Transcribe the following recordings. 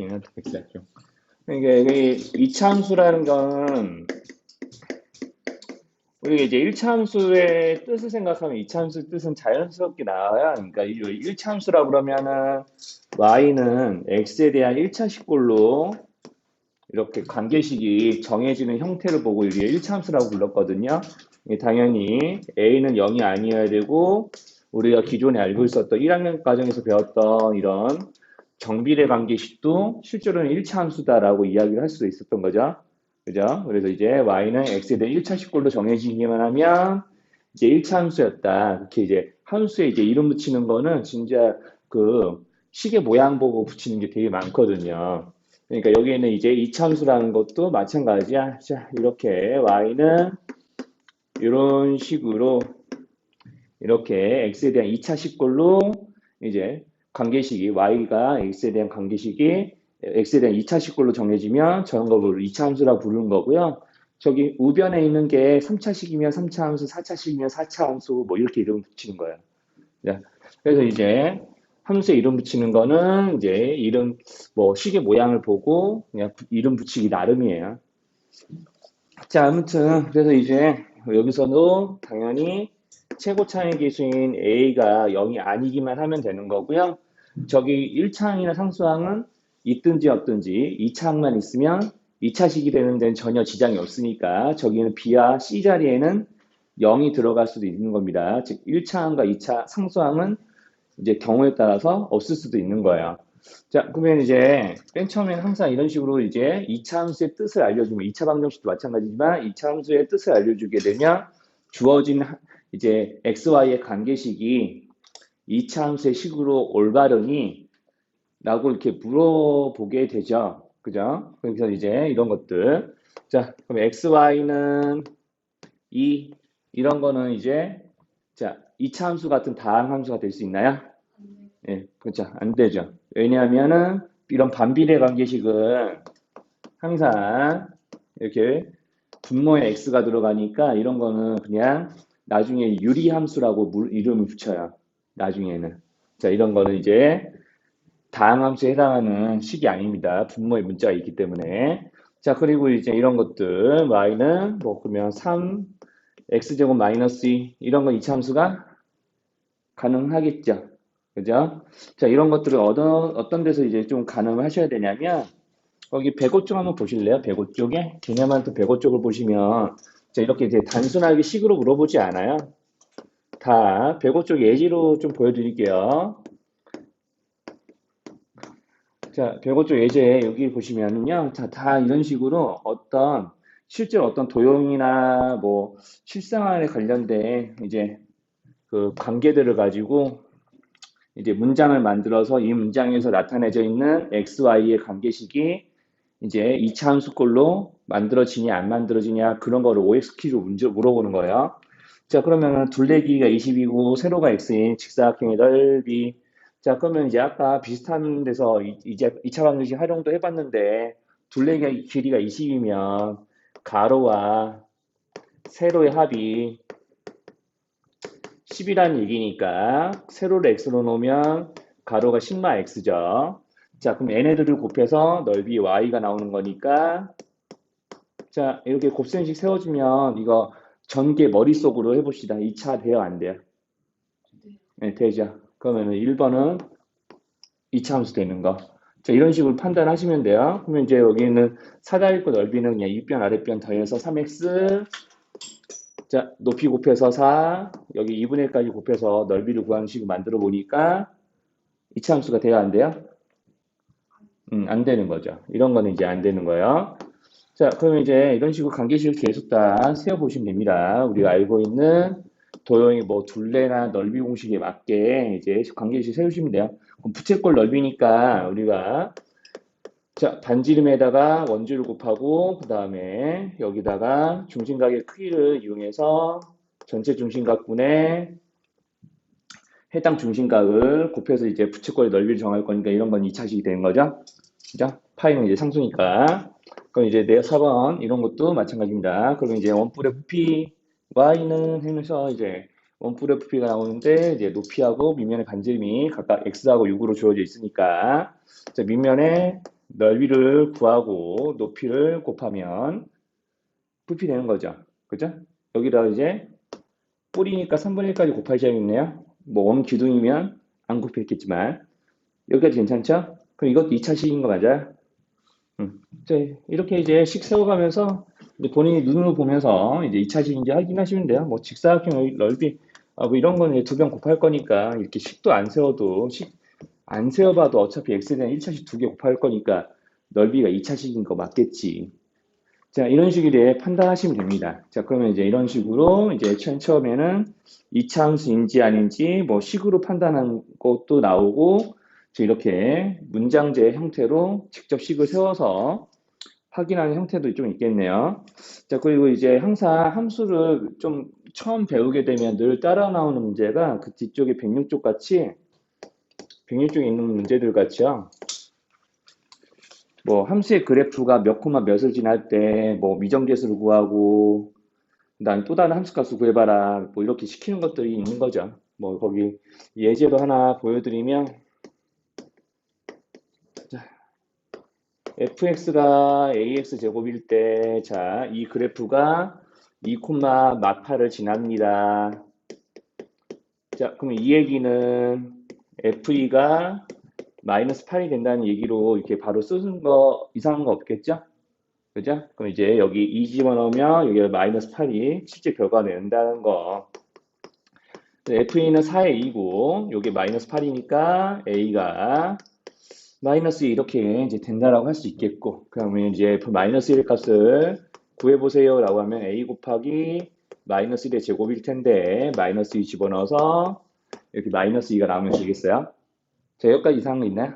X는 X죠. 그러니까 이 이차함수라는 건 우리가 이제 1차함수의 뜻을 생각하면 이차함수의 뜻은 자연스럽게 나와요. 그러니까 이 1차함수라 그러면은 y는 x에 대한 1차 식골로 이렇게 관계식이 정해지는 형태를 보고 우리가 1차함수라고 불렀거든요. 당연히 a는 0이 아니어야 되고 우리가 기존에 알고 있었던 1학년 과정에서 배웠던 이런 정비례 관계식도 실제로는 1차 함수다라고 이야기를 할 수도 있었던 거죠. 그죠? 그래서 이제 y는 x에 대한 1차 식골로 정해지기만 하면 이제 1차 함수였다. 그렇게 이제 함수에 이제 이름 붙이는 거는 진짜 그 시계 모양 보고 붙이는 게 되게 많거든요. 그러니까 여기에는 이제 2차 함수라는 것도 마찬가지야. 자, 이렇게 y는 이런 식으로 이렇게 x에 대한 2차 식골로 이제 관계식이 y가 x에 대한 관계식이 x에 대한 2차 식골로 정해지면 저런 거를 2차 함수라고 부르는 거고요. 저기 우변에 있는 게 3차식이면 3차 함수, 4차식이면 4차 함수 뭐 이렇게 이름 붙이는 거예요. 네. 그래서 이제 함수에 이름 붙이는 거는 이제 이름 뭐 식의 모양을 보고 그냥 이름 붙이기 나름이에요. 자, 아무튼 그래서 이제 여기서도 당연히 최고 차항의 계수인 a가 0이 아니기만 하면 되는 거고요. 저기 1차항이나 상수항은 있든지 없든지 2차항만 있으면 2차식이 되는 데는 전혀 지장이 없으니까 저기는 b와 c 자리에는 0이 들어갈 수도 있는 겁니다. 즉 1차항과 2차 상수항은 이제 경우에 따라서 없을 수도 있는 거예요. 자, 그러면 이제 맨 처음에는 항상 이런 식으로 이제 2차 함수의 뜻을 알려주면 2차 방정식도 마찬가지지만 2차 함수의 뜻을 알려주게 되면 주어진 이제 xy의 관계식이 2차 함수의 식으로 올바르니 라고 이렇게 물어보게 되죠. 그죠? 그래서 이제 이런 것들. 자, 그럼 xy는 이런 거는 이제 자, 2차 함수 같은 다항 함수가 될 수 있나요? 예, 그렇죠. 안 되죠. 왜냐하면은 이런 반비례 관계식은 항상 이렇게 분모에 x가 들어가니까 이런 거는 그냥 나중에 유리함수라고 이름을 붙여요. 나중에는. 자, 이런 거는 이제 다항함수에 해당하는 식이 아닙니다. 분모에 문자가 있기 때문에. 자, 그리고 이제 이런 것들 y는 뭐 그러면 3 x제곱 마이너스 2 이런 거 이차함수가 가능하겠죠. 그죠? 자, 이런 것들을 어떤 데서 이제 좀 가능을 하셔야 되냐면, 거기 105 쪽 한번 보실래요? 105 쪽에? 개념한테 105 쪽을 보시면, 자, 이렇게 이제 단순하게 식으로 물어보지 않아요. 다 105 쪽 예지로 좀 보여드릴게요. 자, 105쪽 예제 여기 보시면은요, 자, 다 이런 식으로 실제로 어떤 도형이나 뭐 실생활에 관련된 이제 그 관계들을 가지고 이제 문장을 만들어서 이 문장에서 나타내져 있는 XY의 관계식이 이제 2차 함수꼴로 만들어지냐 안 만들어지냐 그런 거를 OX 퀴즈로 문제 물어보는 거예요. 자, 그러면은 둘레길이가 20이고 세로가 X인 직사각형의 넓이. 자, 그러면 이제 아까 비슷한 데서 이제 2차 방정식 활용도 해봤는데 둘레길이가 20이면 가로와 세로의 합이 10이라는 얘기니까 세로를 x로 놓으면 가로가 sigma x죠. 자, 그럼 얘네들을 곱해서 넓이 y가 나오는 거니까 자, 이렇게 곱셈식 세워주면 이거 전개 머릿속으로 해봅시다. 2차 돼요, 안 돼요? 네, 되죠. 그러면은 1번은 2차 함수 되는 거. 자, 이런 식으로 판단하시면 돼요. 그러면 이제 여기는 사다리꼴 넓이는 그냥 윗변 아랫변 더해서 3x 자, 높이 곱해서 4, 여기 2분의 1까지 곱해서 넓이를 구하는 식으로 만들어 보니까 이차 함수가 돼야 안 돼요? 안 되는 거죠. 이런 거는 이제 안 되는 거예요. 자, 그러면 이제 이런 식으로 관계식을 계속 다 세워보시면 됩니다. 우리가 알고 있는 도형의 뭐 둘레나 넓이 공식에 맞게 이제 관계식 세우시면 돼요. 그럼 부채꼴 넓이니까 우리가 자, 반지름에다가 원주를 곱하고 그 다음에 여기다가 중심각의 크기를 이용해서 전체 중심각분의 해당 중심각을 곱해서 이제 부채꼴의 넓이를 정할 거니까 이런 건 2차식이 되는 거죠. 그죠? 파이는 이제 상수니까. 그럼 이제 내 4번 이런 것도 마찬가지입니다. 그럼 이제 원뿔 FP Y는 하면서 이제 원뿔 FP가 나오는데 이제 높이하고 밑면의 반지름이 각각 X하고 6으로 주어져 있으니까 자, 밑면에 넓이를 구하고 높이를 곱하면 부피 되는 거죠. 그죠? 여기다 이제 뿌리니까 3분의 1까지 곱하셔야겠네요. 뭐 원 기둥이면 안 곱했겠지만 여기까지 괜찮죠? 그럼 이것도 2차식인 거 맞아요? 이제 이렇게 이제 식 세워가면서 이제 본인이 눈으로 보면서 이제 2차식인지 확인하시면 돼요. 뭐 직사각형 넓이 뭐 이런 거는 이제 두 번 곱할 거니까 이렇게 식도 안 세워도 식 안 세워봐도 어차피 x에 대한 1차식 두 개 곱할 거니까 넓이가 2차식인 거 맞겠지. 자, 이런 식으로 이제 판단하시면 됩니다. 자, 그러면 이제 이런 식으로 이제 처음에는 2차 함수인지 아닌지 뭐 식으로 판단한 것도 나오고 이렇게 문장제 형태로 직접 식을 세워서 확인하는 형태도 좀 있겠네요. 자, 그리고 이제 항상 함수를 좀 처음 배우게 되면 늘 따라 나오는 문제가 그 뒤쪽에 106쪽 같이 106쪽에 있는 문제들 같이요. 뭐 함수의 그래프가 몇 코마 몇을 지날 때 뭐 미정계수를 구하고 그다음 또 다른 함수값을 구해봐라 뭐 이렇게 시키는 것들이 있는 거죠. 뭐 거기 예제로 하나 보여드리면 fx가 ax 제곱일 때 자, 이 그래프가 2 콤마 마파를 지납니다. 자, 그럼 이 얘기는 fe가 마이너스 8이 된다는 얘기로 이렇게 바로 쓰는 거 이상한 거 없겠죠? 그죠? 그럼 이제 여기 2 집어넣으면 여기 마이너스 8이 실제 결과 낸다는 거. FE는 4의 2고, 여기 마이너스 8이니까 A가 마이너스 이렇게 이제 된다라고 할 수 있겠고, 그러면 이제 F 마이너스 1 값을 구해보세요 라고 하면 A 곱하기 마이너스 1의 제곱일 텐데, 마이너스 2 집어넣어서 이렇게 마이너스 2가 나오면 되겠어요? 자, 여기까지 이상한 거 있나요?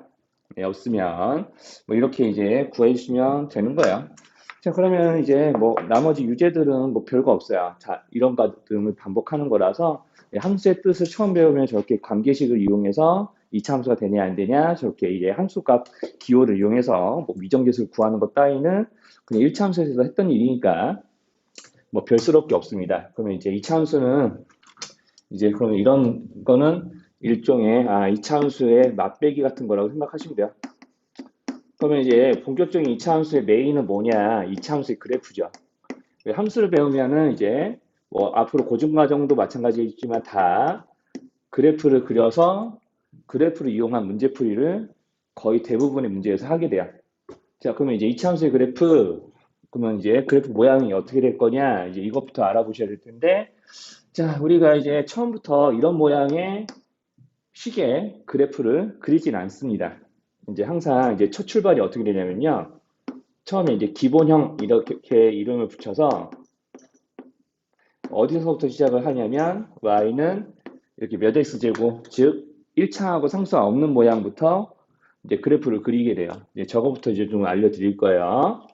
네, 없으면, 뭐 이렇게 이제 구해주시면 되는 거예요. 자, 그러면 이제 뭐 나머지 유제들은 뭐 별거 없어요. 자, 이런 것들을 반복하는 거라서 함수의 뜻을 처음 배우면 저렇게 관계식을 이용해서 이차 함수가 되냐 안 되냐 저렇게 이제 함수값 기호를 이용해서 뭐 미정계수를 구하는 것 따위는 그냥 1차 함수에서 했던 일이니까 뭐 별스럽게 없습니다. 그러면 이제 2차 함수는 이제 그러면 이런 거는 일종의 2차 함수의 맛배기 같은 거라고 생각하시면 돼요. 그러면 이제 본격적인 2차 함수의 메인은 뭐냐? 2차 함수의 그래프죠. 함수를 배우면은 이제 뭐 앞으로 고중과정도 마찬가지겠지만 다 그래프를 그려서 그래프를 이용한 문제풀이를 거의 대부분의 문제에서 하게 돼요. 자, 그러면 이제 2차 함수의 그래프 그러면 이제 그래프 모양이 어떻게 될 거냐? 이제 이것부터 알아보셔야 될 텐데 자, 우리가 이제 처음부터 이런 모양의 식의 그래프를 그리진 않습니다. 이제 항상 이제 첫 출발이 어떻게 되냐면요. 처음에 이제 기본형 이렇게 이름을 붙여서 어디서부터 시작을 하냐면 y는 이렇게 몇 x제곱 즉 1차하고 상수가 없는 모양부터 이제 그래프를 그리게 돼요. 이제 저거부터 이제 좀 알려드릴 거예요.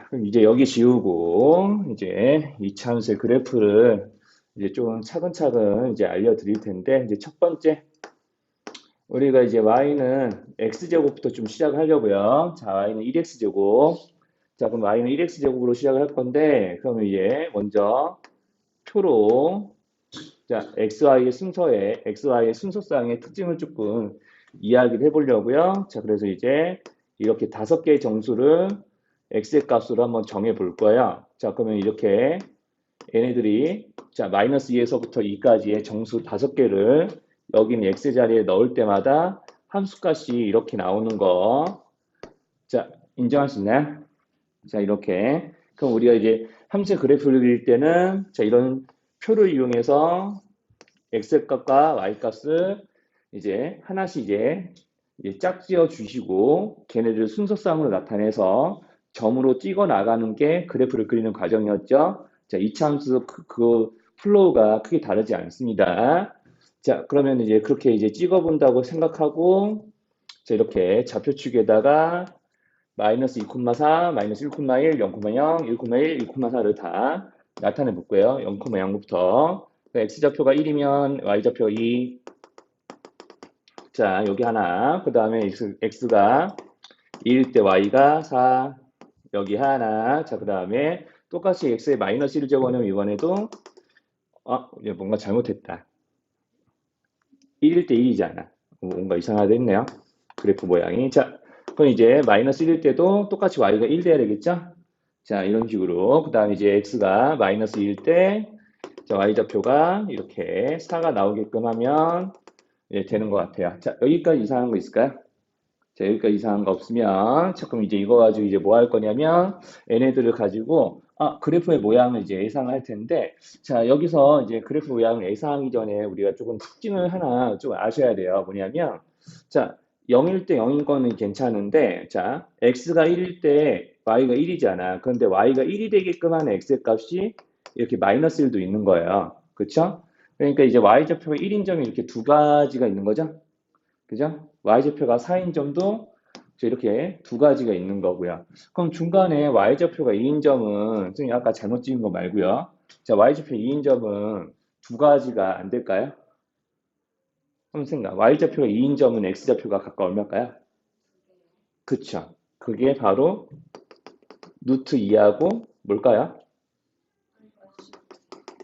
그럼 이제 여기 지우고 이제 이차함수의 그래프를 이제 좀 차근차근 이제 알려드릴 텐데 이제 첫 번째 우리가 이제 y는 x제곱부터 좀 시작하려고요. 자, y는 1x제곱. 자, 그럼 y는 1x제곱으로 시작을 할 건데, 그러면 이제 먼저 표로, 자, xy의 순서상의 특징을 조금 이야기를 해보려고요. 자, 그래서 이제 이렇게 5개의 정수를 x의 값으로 한번 정해 볼 거예요. 자, 그러면 이렇게 얘네들이, 자, 마이너스 2에서부터 2까지의 정수 5개를 여기는 x 자리에 넣을 때마다 함수값이 이렇게 나오는 거. 자, 인정할 수 있나요? 자, 이렇게. 그럼 우리가 이제 함수의 그래프를 그릴 때는 자, 이런 표를 이용해서 x 값과 y 값을 이제 하나씩 이제 짝지어 주시고 걔네들 순서상으로 나타내서 점으로 찍어 나가는 게 그래프를 그리는 과정이었죠. 자, 이차 함수 그 플로우가 크게 다르지 않습니다. 자, 그러면 이제 그렇게 이제 찍어 본다고 생각하고 자, 이렇게 좌표축에다가 마이너스 2,4, 마이너스 1,1, 0,0, 1,1, 1,4를 다 나타내 볼게요. 0,0부터. x좌표가 1이면 y좌표 2. 자, 여기 하나. 그 다음에 x가 2일 때 y가 4. 여기 하나. 자, 그 다음에 똑같이 x에 마이너스 1 적어놓으면 이번에도 뭔가 잘못했다. 1일 때 1이잖아. 뭔가 이상하게 됐네요. 그래프 모양이. 자, 그럼 이제 마이너스 1일 때도 똑같이 y가 1 돼야 되겠죠? 자, 이런 식으로. 그 다음에 이제 x가 마이너스 2일 때, 자, y좌표가 이렇게 4가 나오게끔 하면 예, 되는 것 같아요. 자, 여기까지 이상한 거 있을까요? 자, 여기까지 이상한 거 없으면, 자, 그럼 이제 이거 가지고 이제 뭐 할 거냐면, 얘네들을 가지고, 그래프의 모양을 이제 예상할 텐데, 자, 여기서 이제 그래프 모양을 예상하기 전에 우리가 조금 특징을 하나 좀 아셔야 돼요. 뭐냐면, 자, 0일 때 0인 거는 괜찮은데, 자, x가 1일 때 y가 1이잖아. 그런데 y가 1이 되게끔 하는 x의 값이 이렇게 마이너스 1도 있는 거예요. 그쵸? 그러니까 이제 y좌표가 1인 점이 이렇게 두 가지가 있는 거죠. 그죠? y좌표가 4인 점도 이렇게 두 가지가 있는 거고요. 그럼 중간에 y좌표가 2인 점은 선생님 아까 잘못 찍은 거 말고요. 자, y좌표 2인 점은 두 가지가 안 될까요? 한번 생각. y좌표가 2인 점은 x좌표가 각각 얼마일까요? 그쵸. 그게 바로 루트 2하고 뭘까요?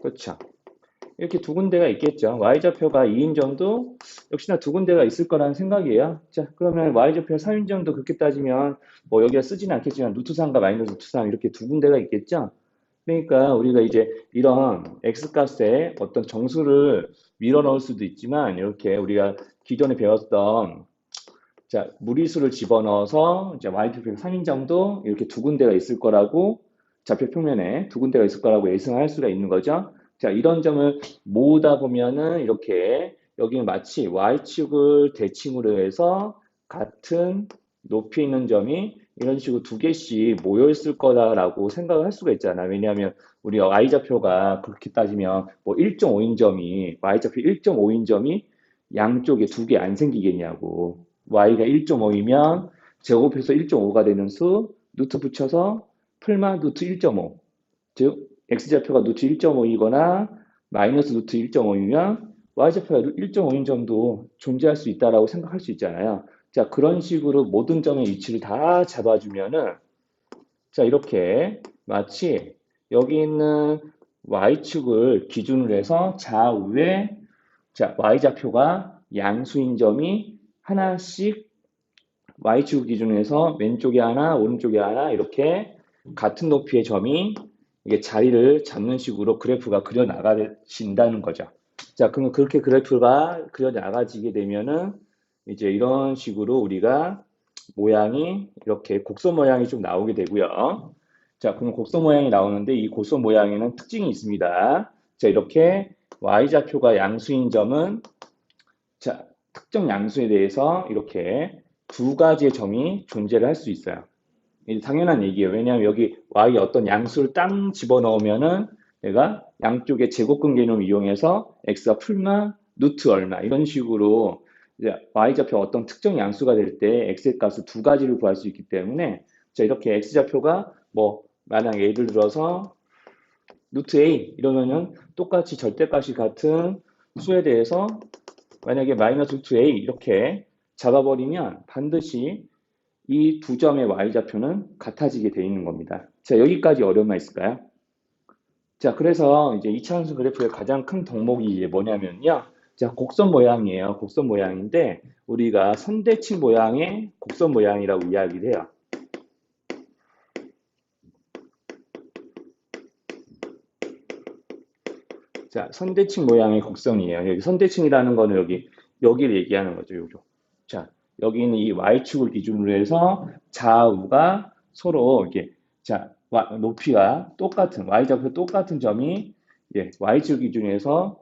그쵸. 이렇게 두 군데가 있겠죠. y좌표가 2인 점도 역시나 두 군데가 있을 거라는 생각이에요. 자, 그러면 y좌표 3인 점도 그렇게 따지면 뭐 여기가 쓰지는 않겠지만 루트 3과 마이너스 루트 3 이렇게 두 군데가 있겠죠. 그러니까 우리가 이제 이런 x값에 어떤 정수를 밀어 넣을 수도 있지만 이렇게 우리가 기존에 배웠던 자, 무리수를 집어넣어서 이제 y좌표 3인 점도 이렇게 두 군데가 있을 거라고 좌표 평면에 두 군데가 있을 거라고 예상할 수가 있는 거죠. 자, 이런 점을 모으다 보면은 이렇게 여기는 마치 y축을 대칭으로 해서 같은 높이에 있는 점이 이런 식으로 두 개씩 모여 있을 거다라고 생각을 할 수가 있잖아. 왜냐하면 우리 y좌표가 그렇게 따지면 뭐 1.5인 점이 y좌표 1.5인 점이 양쪽에 두 개 안 생기겠냐고. y가 1.5이면 제곱해서 1.5가 되는 수 루트 붙여서 풀마 루트 1.5 즉 x좌표가 루트 1.5이거나 마이너스 루트 1.5이면 y좌표가 1.5인 점도 존재할 수 있다라고 생각할 수 있잖아요. 자, 그런 식으로 모든 점의 위치를 다 잡아주면은 자, 이렇게 마치 여기 있는 y축을 기준으로 해서 좌우에 자, y좌표가 양수인 점이 하나씩 y축 기준으로 해서 왼쪽에 하나, 오른쪽에 하나 이렇게 같은 높이의 점이 이게 자리를 잡는 식으로 그래프가 그려 나가신다는 거죠. 자, 그러면 그렇게 그래프가 그려 나가지게 되면은 이제 이런 식으로 우리가 모양이 이렇게 곡선 모양이 좀 나오게 되고요. 자, 그럼 곡선 모양이 나오는데 이 곡선 모양에는 특징이 있습니다. 자, 이렇게 y좌표가 양수인 점은 자, 특정 양수에 대해서 이렇게 두 가지의 점이 존재를 할 수 있어요. 이게 당연한 얘기예요. 왜냐하면 여기 y 어떤 양수를 땅 집어넣으면은 내가 양쪽의 제곱근 개념을 이용해서 x가 풀마 루트 얼마 이런 식으로 이제 y좌표 어떤 특정 양수가 될 때 x의 값을 두 가지를 구할 수 있기 때문에 자, 이렇게 x좌표가 뭐 만약 예를 들어서 루트 a 이러면은 똑같이 절대값이 같은 수에 대해서 만약에 마이너스 루트 a 이렇게 잡아버리면 반드시 이 두 점의 y좌표는 같아지게 되어 있는 겁니다. 자, 여기까지 어려움만 있을까요? 자, 그래서 이제 이차함수 그래프의 가장 큰 덕목이 이제 뭐냐면요. 자, 곡선 모양이에요. 곡선 모양인데 우리가 선대칭 모양의 곡선 모양이라고 이야기를 해요. 자, 선대칭 모양의 곡선이에요. 여기 선대칭이라는 거는 여기를 얘기하는 거죠. 요죠. 자, 여기 있는 이 y축을 기준으로 해서 좌우가 서로 이렇게 자, 높이가 똑같은 y좌표 똑같은 점이 예, y축 기준으로 해서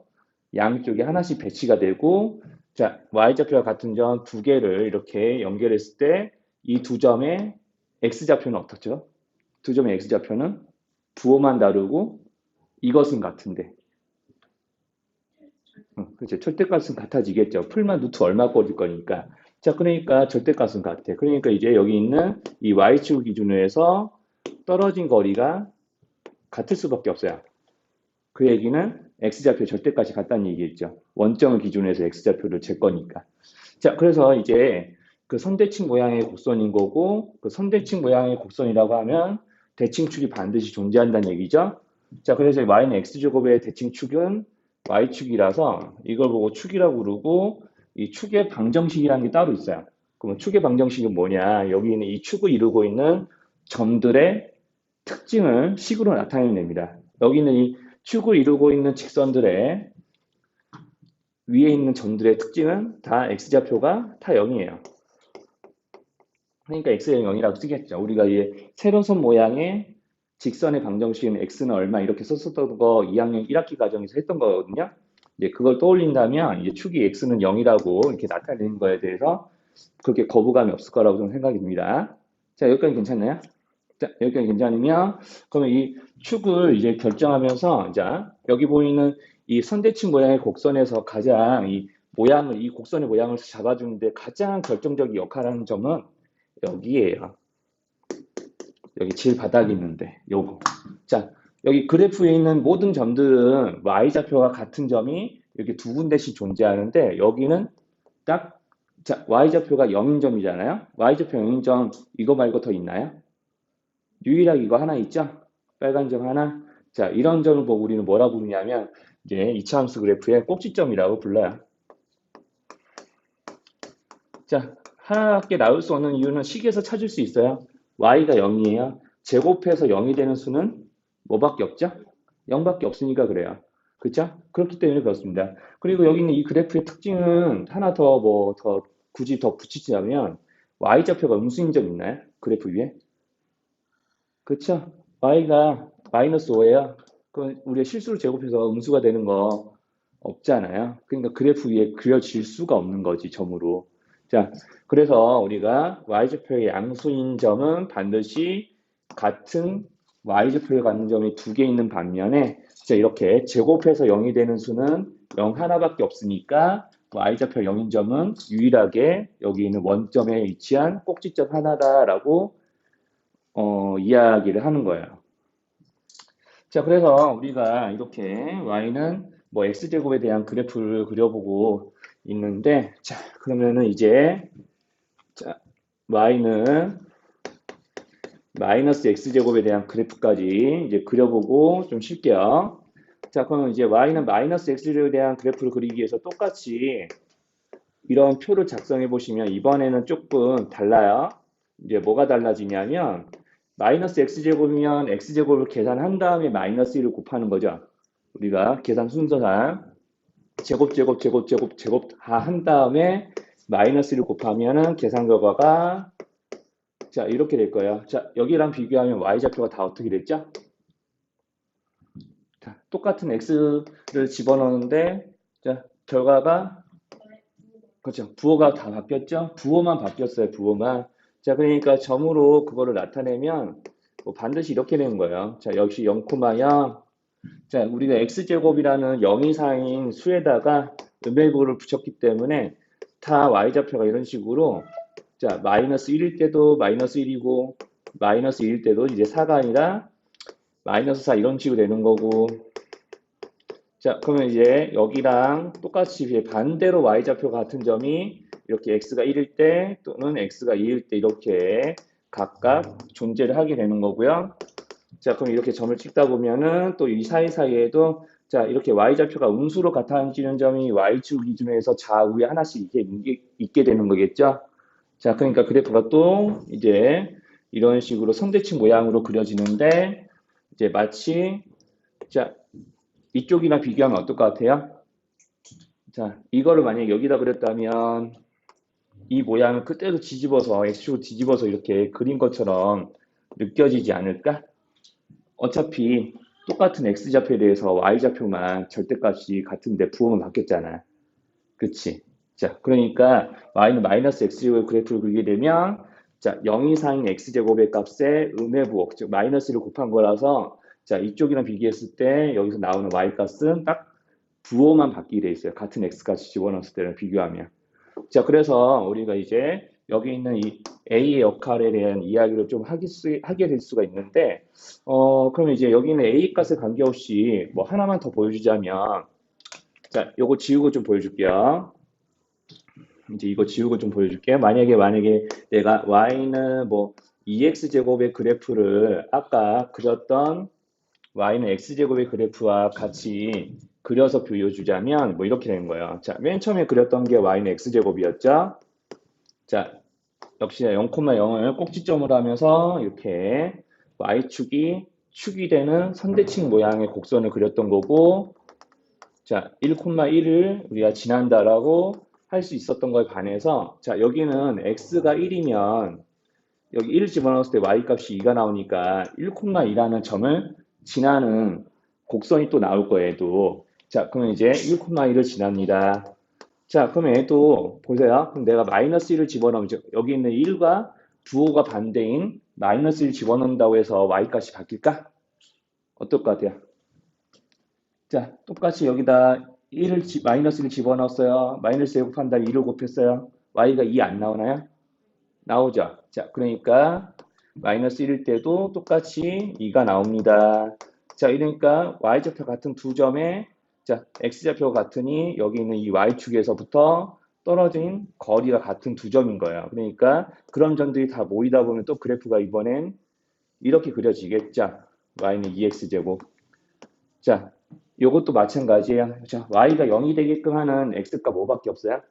양쪽에 하나씩 배치가 되고 자, y좌표와 같은 점 두 개를 이렇게 연결했을 때 이 두 점의 x좌표는 어떻죠? 두 점의 x좌표는 부호만 다르고 이것은 같은데 그렇죠. 절대값은 같아지겠죠. 풀만 루트 얼마 꼴일 거니까. 자, 그러니까 절대값은 같아. 그러니까 이제 여기 있는 이 y축 기준으로 해서 떨어진 거리가 같을 수밖에 없어요. 그 얘기는 x좌표 절대값이 같다는 얘기겠죠. 원점을 기준으로 해서 x좌표를 잴 거니까. 자, 그래서 이제 그 선대칭 모양의 곡선인 거고 그 선대칭 모양의 곡선이라고 하면 대칭축이 반드시 존재한다는 얘기죠. 자, 그래서 y는 x제곱의 대칭축은 y축이라서 이걸 보고 축이라고 부르고 이 축의 방정식이라는 게 따로 있어요. 그러면 축의 방정식은 뭐냐? 여기 있는 이 축을 이루고 있는 점들의 특징을 식으로 나타내냅니다. 여기 있는 이 축을 이루고 있는 직선들의 위에 있는 점들의 특징은 다 x좌표가 다 0이에요. 그러니까 x는 0이라고 쓰겠죠. 우리가 이 세로선 모양의 직선의 방정식은 x는 얼마 이렇게 썼었던 거 2학년 1학기 과정에서 했던 거거든요. 이제 그걸 떠올린다면 이제 축이 x는 0이라고 이렇게 나타내는 거에 대해서 그렇게 거부감이 없을 거라고 좀 생각이 듭니다. 자, 여기까지 괜찮나요? 자, 여기까지 괜찮으면 그러면 이 축을 이제 결정하면서 자, 여기 보이는 이 선대칭 모양의 곡선에서 가장 이 모양을 이 곡선의 모양을 잡아주는데 가장 결정적인 역할을 하는 점은 여기에요. 여기 질 바닥이 있는데 요거. 자, 여기 그래프에 있는 모든 점들은 y좌표가 같은 점이 이렇게 두 군데씩 존재하는데 여기는 딱 자, y좌표가 0인 점이잖아요. y좌표 0인 점 이거 말고 더 있나요? 유일하게 이거 하나 있죠? 빨간 점 하나. 자, 이런 점을 보고 우리는 뭐라 부르냐면 이제 이차함수 그래프의 꼭지점이라고 불러요. 자, 하나밖에 나올 수 없는 이유는 식에서 찾을 수 있어요. y가 0이에요. 제곱해서 0이 되는 수는 뭐밖에 없죠? 0밖에 없으니까 그래요. 그렇죠? 그렇기 때문에 그렇습니다. 그리고 여기 있는 이 그래프의 특징은 하나 더 더 굳이 더 붙이자면 y좌표가 음수인 점 있나요? 그래프 위에? 그렇죠? y가 마이너스 5예요. 그럼 우리가 실수를 제곱해서 음수가 되는 거 없잖아요. 그러니까 그래프 위에 그려질 수가 없는 거지, 점으로. 자, 그래서 우리가 y좌표의 양수인 점은 반드시 같은 y좌표에 갖는 점이 두 개 있는 반면에 자, 이렇게 제곱해서 0이 되는 수는 0 하나밖에 없으니까 y좌표 0인 점은 유일하게 여기 있는 원점에 위치한 꼭지점 하나다라고 이야기를 하는 거예요. 자, 그래서 우리가 이렇게 y는 뭐 x제곱에 대한 그래프를 그려보고 있는데, 자, 그러면은 이제, 자, y는 마이너스 x제곱에 대한 그래프까지 이제 그려보고 좀 쉴게요. 자, 그러면 이제 y는 마이너스 x제곱에 대한 그래프를 그리기 위해서 똑같이 이런 표를 작성해 보시면 이번에는 조금 달라요. 이제 뭐가 달라지냐면 마이너스 x제곱이면 x제곱을 계산한 다음에 마이너스 1을 곱하는 거죠. 우리가 계산 순서상 제곱 다 한 다음에 마이너스 1을 곱하면은 계산 결과가 자 이렇게 될 거예요. 자 여기랑 비교하면 y좌표가 다 어떻게 됐죠? 자, 똑같은 x를 집어넣는데 자 결과가 그렇죠. 부호가 다 바뀌었죠? 부호만 바뀌었어요. 부호만. 자, 그러니까 점으로 그거를 나타내면 뭐 반드시 이렇게 되는 거예요. 자, 역시 0,0. 자, 우리가 x제곱이라는 0 이상인 수에다가 음의 부호를 붙였기 때문에 다 y좌표가 이런 식으로 자, 마이너스 1일 때도 마이너스 1이고 마이너스 2일 때도 이제 4가 아니라 마이너스 4 이런 식으로 되는 거고 자, 그러면 이제 여기랑 똑같이 이제 반대로 y좌표 같은 점이 이렇게 x가 1일 때 또는 x가 2일 때 이렇게 각각 존재를 하게 되는 거고요. 자, 그럼 이렇게 점을 찍다 보면은 또 이 사이사이에도 자, 이렇게 y좌표가 음수로 같아지는 점이 y축 기준에서 좌우에 하나씩 있게 되는 거겠죠. 자, 그러니까 그래프가 또 이제 이런 식으로 선대칭 모양으로 그려지는데 이제 마치 자, 이쪽이랑 비교하면 어떨 것 같아요? 자, 이거를 만약에 여기다 그렸다면 이 모양을 그대로 뒤집어서 X축을 뒤집어서 이렇게 그린 것처럼 느껴지지 않을까? 어차피 똑같은 X좌표에 대해서 Y좌표만 절대값이 같은데 부호만 바뀌었잖아. 그치? 자, 그러니까 Y는 마이너스 X제곱 그래프를 그리게 되면 자, 0 이상인 X제곱의 값에 음의 부호, 즉 마이너스를 곱한 거라서 자, 이쪽이랑 비교했을 때 여기서 나오는 Y 값은 딱 부호만 바뀌게 돼 있어요. 같은 X값이 집어넣었을 때랑 비교하면. 자, 그래서 우리가 이제 여기 있는 이 A의 역할에 대한 이야기를 좀 하게 될 수가 있는데, 그러면 이제 여기 있는 A 값에 관계없이 뭐 하나만 더 보여주자면, 자, 요거 지우고 좀 보여줄게요. 이제 이거 지우고 좀 보여줄게요. 만약에 내가 Y는 뭐 2X제곱의 그래프를 아까 그렸던 Y는 X제곱의 그래프와 같이 그려서 보여주자면 뭐 이렇게 되는 거예요. 자, 맨 처음에 그렸던 게 Y는 X제곱이었죠. 자, 역시 0,0을 꼭지점으로 하면서 이렇게 y축이 축이 되는 선대칭 모양의 곡선을 그렸던 거고, 자, 1,1을 우리가 지난다라고 할 수 있었던 거에 반해서, 자, 여기는 x가 1이면 여기 1을 집어넣었을 때 y 값이 2가 나오니까 1,2라는 점을 지나는 곡선이 또 나올 거예요, 얘도. 자, 그러면 이제 1,2를 지납니다. 자, 그럼 얘도 보세요. 그럼 내가 마이너스 1을 집어넣으면 여기 있는 1과 부호가 반대인 마이너스 1 집어넣는다고 해서 y 값이 바뀔까? 어떨 것 같아요? 자, 똑같이 여기다 마이너스 1을 집어넣었어요. 마이너스 제곱한 다음에 2를 곱했어요. y가 2 안 나오나요? 나오죠. 자, 그러니까 마이너스 1일 때도 똑같이 2가 나옵니다. 자, 이러니까 y좌표 같은 두 점에 자, x좌표 같으니 여기 있는 이 y축에서부터 떨어진 거리가 같은 두 점인 거예요. 그러니까 그런 점들이 다 모이다 보면 또 그래프가 이번엔 이렇게 그려지겠죠. y는 2x제곱. 자, 요것도 마찬가지예요. 자, y가 0이 되게끔 하는 x가 뭐밖에 없어요?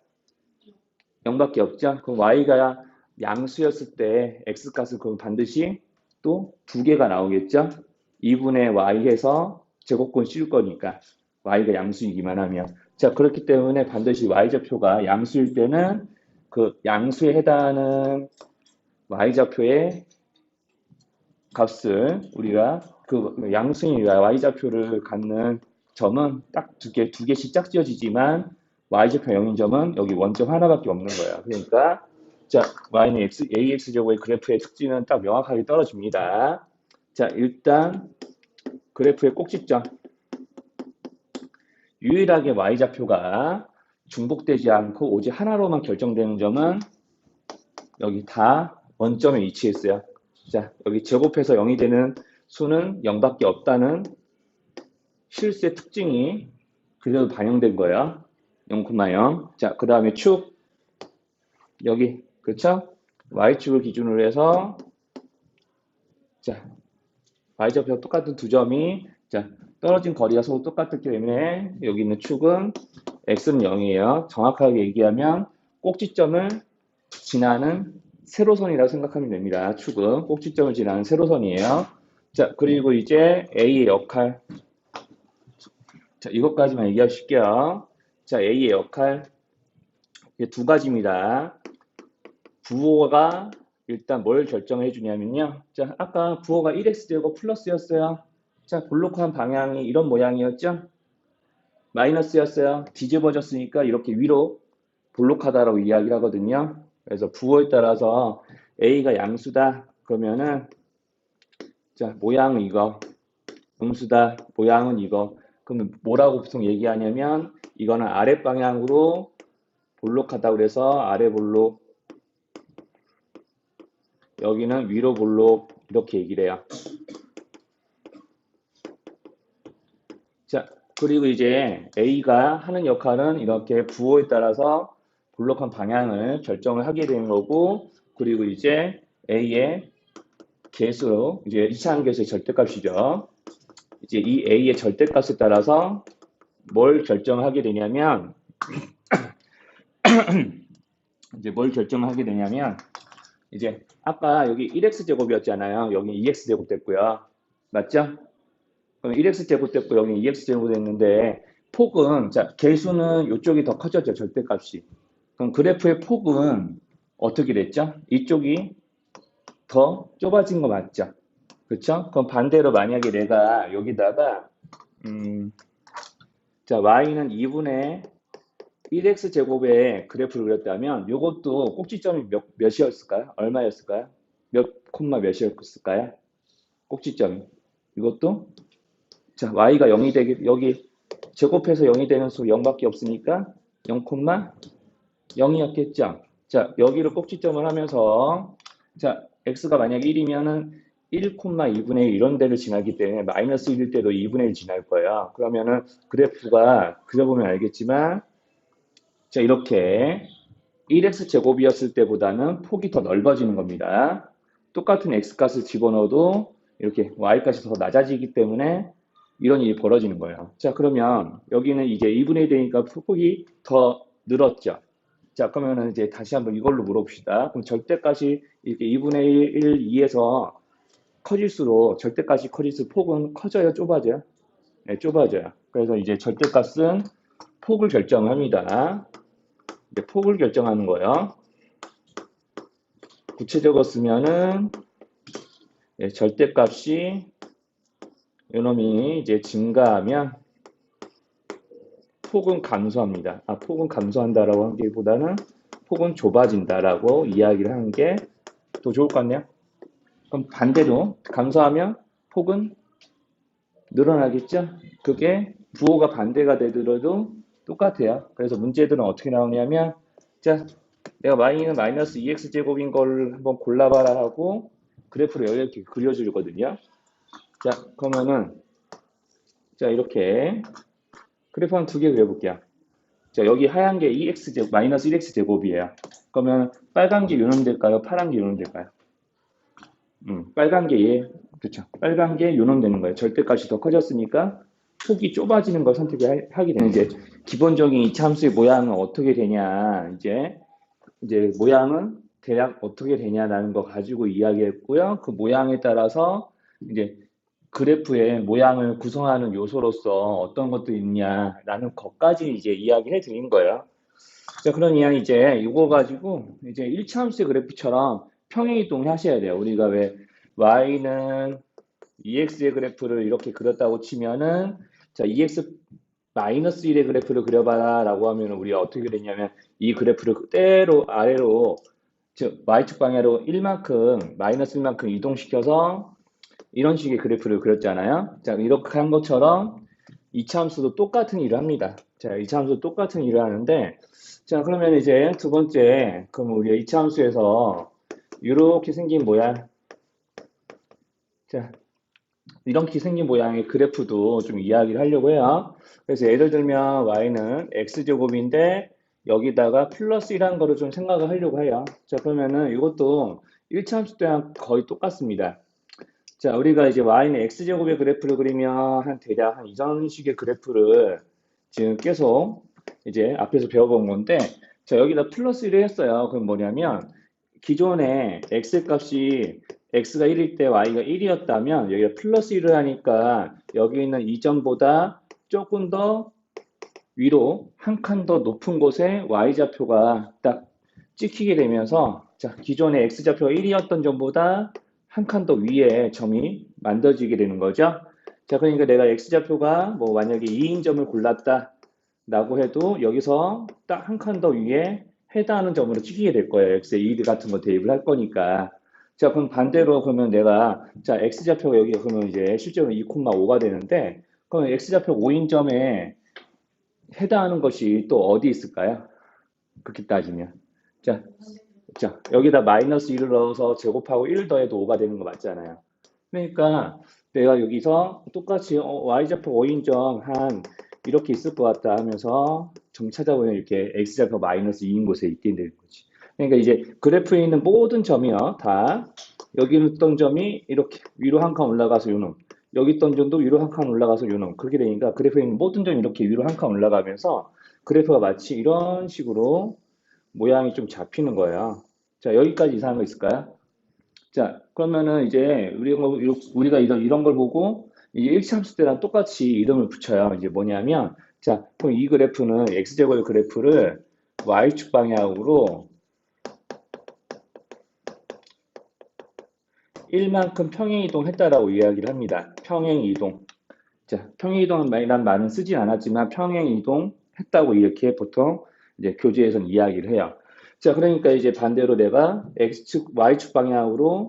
0밖에 없죠. 그럼 y가 양수였을 때 x값을 그럼 반드시 또 두 개가 나오겠죠. 2분의 y 해서 제곱권 씌울 거니까 y가 양수이기만 하면. 자, 그렇기 때문에 반드시 y좌표가 양수일 때는 그 양수에 해당하는 y좌표의 값을 우리가 그 양수인 y좌표를 갖는 점은 딱 두 개씩 짝지어지지만 y좌표 0인 점은 여기 원점 하나밖에 없는 거예요. 그러니까 자, y는 ax제곱의 그래프의 특징은 딱 명확하게 떨어집니다. 자, 일단 그래프의 꼭지점. 유일하게 y좌표가 중복되지 않고 오직 하나로만 결정되는 점은 여기 다 원점에 위치했어요. 자, 여기 제곱해서 0이 되는 수는 0밖에 없다는 실수의 특징이 그대로 반영된 거예요. 0,0. 자, 그 다음에 축. 여기, 그쵸? y축을 기준으로 해서, 자, y좌표와 똑같은 두 점이, 자, 떨어진 거리가 서로 똑같기 때문에 여기 있는 축은 x는 0이에요. 정확하게 얘기하면 꼭지점을 지나는 세로선이라고 생각하면 됩니다. 축은 꼭지점을 지나는 세로선이에요. 자, 그리고 이제 A의 역할. 자, 이것까지만 얘기하실게요. 자, A의 역할. 두 가지입니다. 부호가 일단 뭘 결정해 주냐면요. 자, 아까 부호가 1x제곱 플러스였어요. 자, 볼록한 방향이 이런 모양이었죠? 마이너스였어요. 뒤집어졌으니까 이렇게 위로 볼록하다라고 이야기를 하거든요. 그래서 부호에 따라서 A가 양수다. 그러면은 자, 모양은 이거. 음수다. 모양은 이거. 그러면 뭐라고 보통 얘기하냐면 이거는 아랫 방향으로 볼록하다고 그래서 아래 볼록, 여기는 위로 볼록 이렇게 얘기를 해요. 자, 그리고 이제 A가 하는 역할은 이렇게 부호에 따라서 볼록한 방향을 결정을 하게 되는 거고, 그리고 이제 A의 개수로 이제 이차항 개수의 절대값이죠. 이제 이 A의 절대값에 따라서 뭘 결정하게 되냐면 이제 뭘 결정하게 되냐면 이제 아까 여기 1x제곱이었잖아요. 여기 2x제곱 됐고요. 맞죠? 그럼 1x제곱 됐고 여기 2x제곱 됐는데 폭은 자 개수는 이쪽이 더 커졌죠. 절대값이. 그럼 그래프의 폭은 어떻게 됐죠? 이쪽이 더 좁아진 거 맞죠? 그렇죠? 그럼 반대로 만약에 내가 여기다가 자 y는 2분의 1x제곱의 그래프를 그렸다면 이것도 꼭지점이 몇이었을까요? 얼마였을까요? 몇 콤마 몇이었을까요? 꼭지점이. 이것도 자 y가 0이 되게 여기 제곱해서 0이 되는 수 0밖에 없으니까 0, 0이었겠죠. 자 여기를 꼭지점을 하면서 자 x가 만약에 1이면은 1, 2분의 1 이런 데를 지나기 때문에 마이너스 1일 때도 2분의 1 지날 거예요. 그러면은 그래프가 그려보면 알겠지만 자 이렇게 1x제곱이었을 때보다는 폭이 더 넓어지는 겁니다. 똑같은 x값을 집어넣어도 이렇게 y값이 더 낮아지기 때문에 이런 일이 벌어지는 거예요. 자 그러면 여기는 이제 2분의 1 되니까 폭이 더 늘었죠. 자, 그러면은 이제 다시 한번 이걸로 물어봅시다. 그럼 절대값이 이렇게 2분의 1, 2에서 커질수록, 절대값이 커질수록 폭은 커져요, 좁아져요? 네, 좁아져요. 그래서 이제 절대값은 폭을 결정합니다. 이제 폭을 결정하는 거예요. 구체적으로 쓰면은 예, 절대값이 요놈이 이제 증가하면 폭은 감소합니다. 폭은 감소한다라고 한 게보다는 폭은 좁아진다라고 이야기를 하는 게 더 좋을 것 같네요. 그럼 반대로 감소하면 폭은 늘어나겠죠? 그게 부호가 반대가 되더라도 똑같아요. 그래서 문제들은 어떻게 나오냐면, 자, 내가 y는 마이너스 2x제곱인 걸 한번 골라봐라 하고 그래프를 이렇게 그려주거든요. 자, 그러면은, 자, 이렇게 그래프 한 두 개 그려볼게요. 자, 여기 하얀 게 2x제곱, 마이너스 1x제곱이에요. 그러면 빨간 게 요놈될까요? 파란 게 요놈될까요? 빨간 게 그렇죠. 빨간 게 요놈되는 거예요. 절대값이 더 커졌으니까 폭이 좁아지는 걸 선택하게 되는 이제 기본적인 이차함수의 모양은 어떻게 되냐 이제 모양은 대략 어떻게 되냐라는 거 가지고 이야기했고요. 그 모양에 따라서 이제 그래프의 모양을 구성하는 요소로서 어떤 것도 있냐라는 것까지 이제 이야기해 드린 거예요. 자, 그러면 이제 이거 가지고 이제 1차함수의 그래프처럼 평행이동 하셔야 돼요. 우리가 왜 y는 2x의 그래프를 이렇게 그렸다고 치면은 자, 2x 마이너스 1의 그래프를 그려봐라 라고 하면 우리가 어떻게 그랬냐면 이 그래프를 그대로 아래로 즉 y축 방향으로 1만큼 마이너스 1만큼 이동시켜서 이런 식의 그래프를 그렸잖아요. 자, 이렇게 한 것처럼 이차함수도 똑같은 일을 합니다. 자, 이차함수도 똑같은 일을 하는데 자, 그러면 이제 두 번째 그럼 우리가 이차함수에서 이렇게 생긴 모양 자, 이렇게 생긴 모양의 그래프도 좀 이야기를 하려고 해요. 그래서 예를 들면 y는 x제곱인데 여기다가 플러스 1한 거를 좀 생각을 하려고 해요. 자, 그러면은 이것도 1차 함수 때랑 거의 똑같습니다. 자, 우리가 이제 y는 x제곱의 그래프를 그리면 한 대략 한 이런 식의 그래프를 지금 계속 이제 앞에서 배워본 건데 자, 여기다 플러스 1을 했어요. 그럼 뭐냐면 기존에 x 값이 x가 1일 때 y가 1이었다면 여기가 플러스 1을 하니까 여기 있는 이점보다 조금 더 위로 한 칸 더 높은 곳에 y좌표가 딱 찍히게 되면서 자, 기존의 x좌표가 1이었던 점보다 한 칸 더 위에 점이 만들어지게 되는 거죠. 자, 그러니까 내가 x좌표가 뭐 만약에 2인 점을 골랐다 라고 해도 여기서 딱 한 칸 더 위에 해당하는 점으로 찍히게 될 거예요. x의 2 같은 거 대입을 할 거니까. 자, 그럼 반대로 그러면 내가 자, x좌표가 여기 그러면 이제 실제로 2,5가 되는데 그럼 x좌표 5인 점에 해당하는 것이 또 어디 있을까요? 그렇게 따지면. 자, 자, 여기다 마이너스 1을 넣어서 제곱하고 1을 더해도 5가 되는 거 맞잖아요. 그러니까 내가 여기서 똑같이 y좌표 5인점 한 이렇게 있을 것 같다 하면서 점 찾아보면 이렇게 x좌표 마이너스 2인 곳에 있게 되는 거지. 그러니까 이제 그래프에 있는 모든 점이요. 다 여기 있던 점이 이렇게 위로 한 칸 올라가서 요놈 여기 있던 점도 위로 한 칸 올라가서 요놈 그렇게 되니까 그래프에 있는 모든 점이 이렇게 위로 한 칸 올라가면서 그래프가 마치 이런 식으로 모양이 좀 잡히는 거예요. 자, 여기까지 이상한 거 있을까요? 자, 그러면은 이제 우리가 이런 걸 보고 이제 일치함수 때랑 똑같이 이름을 붙여요. 이제 뭐냐면, 자, 그럼 이 그래프는 x제곱 그래프를 y축 방향으로 1만큼 평행 이동했다라고 이야기를 합니다. 평행 이동. 자, 평행 이동이란 말은 쓰진 않았지만 평행 이동했다고 이렇게 보통 이제 교재에서는 이야기를 해요. 자, 그러니까 이제 반대로 내가 x축, y축 방향으로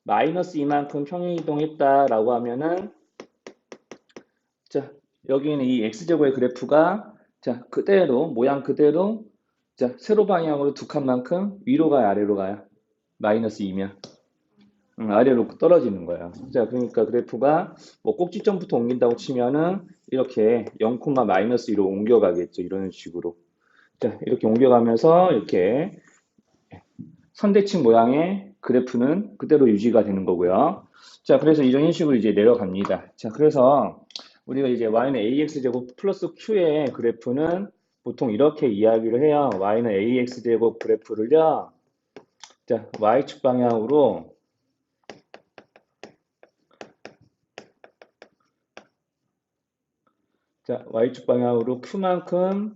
마이너스 이만큼 평행 이동했다라고 하면은 자, 여기는 이 x제곱의 그래프가 자, 그대로 모양 그대로 자, 세로 방향으로 두 칸만큼 위로 가요, 아래로 가요? 마이너스 2면 아래로 떨어지는 거예요. 자, 그러니까 그래프가 뭐 꼭지점부터 옮긴다고 치면은 이렇게 0, 마이너스 2로 옮겨가겠죠. 이런 식으로. 자, 이렇게 옮겨가면서 이렇게 선대칭 모양의 그래프는 그대로 유지가 되는 거고요. 자, 그래서 이런 식으로 이제 내려갑니다. 자, 그래서 우리가 이제 y는 ax제곱 플러스 q의 그래프는 보통 이렇게 이야기를 해요. y는 ax제곱 그래프를요. 자, y축 방향으로 자, y축 방향으로 q만큼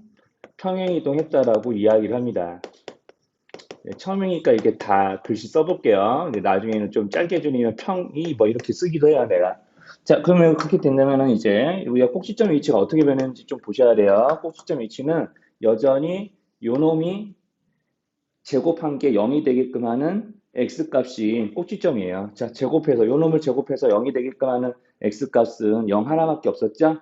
평행이동했다라고 이야기를 합니다. 네, 처음이니까 이게 다 글씨 써볼게요. 근데 나중에는 좀 짧게 주면 평이 뭐 이렇게 쓰기도 해요, 내가. 자, 그러면 그렇게 된다면은 이제 우리가 꼭지점 위치가 어떻게 변했는지 좀 보셔야 돼요. 꼭지점 위치는 여전히 요 놈이 제곱한 게 0이 되게끔 하는 x값이 꼭지점이에요. 자, 제곱해서 요 놈을 제곱해서 0이 되게끔 하는 x값은 0 하나밖에 없었죠?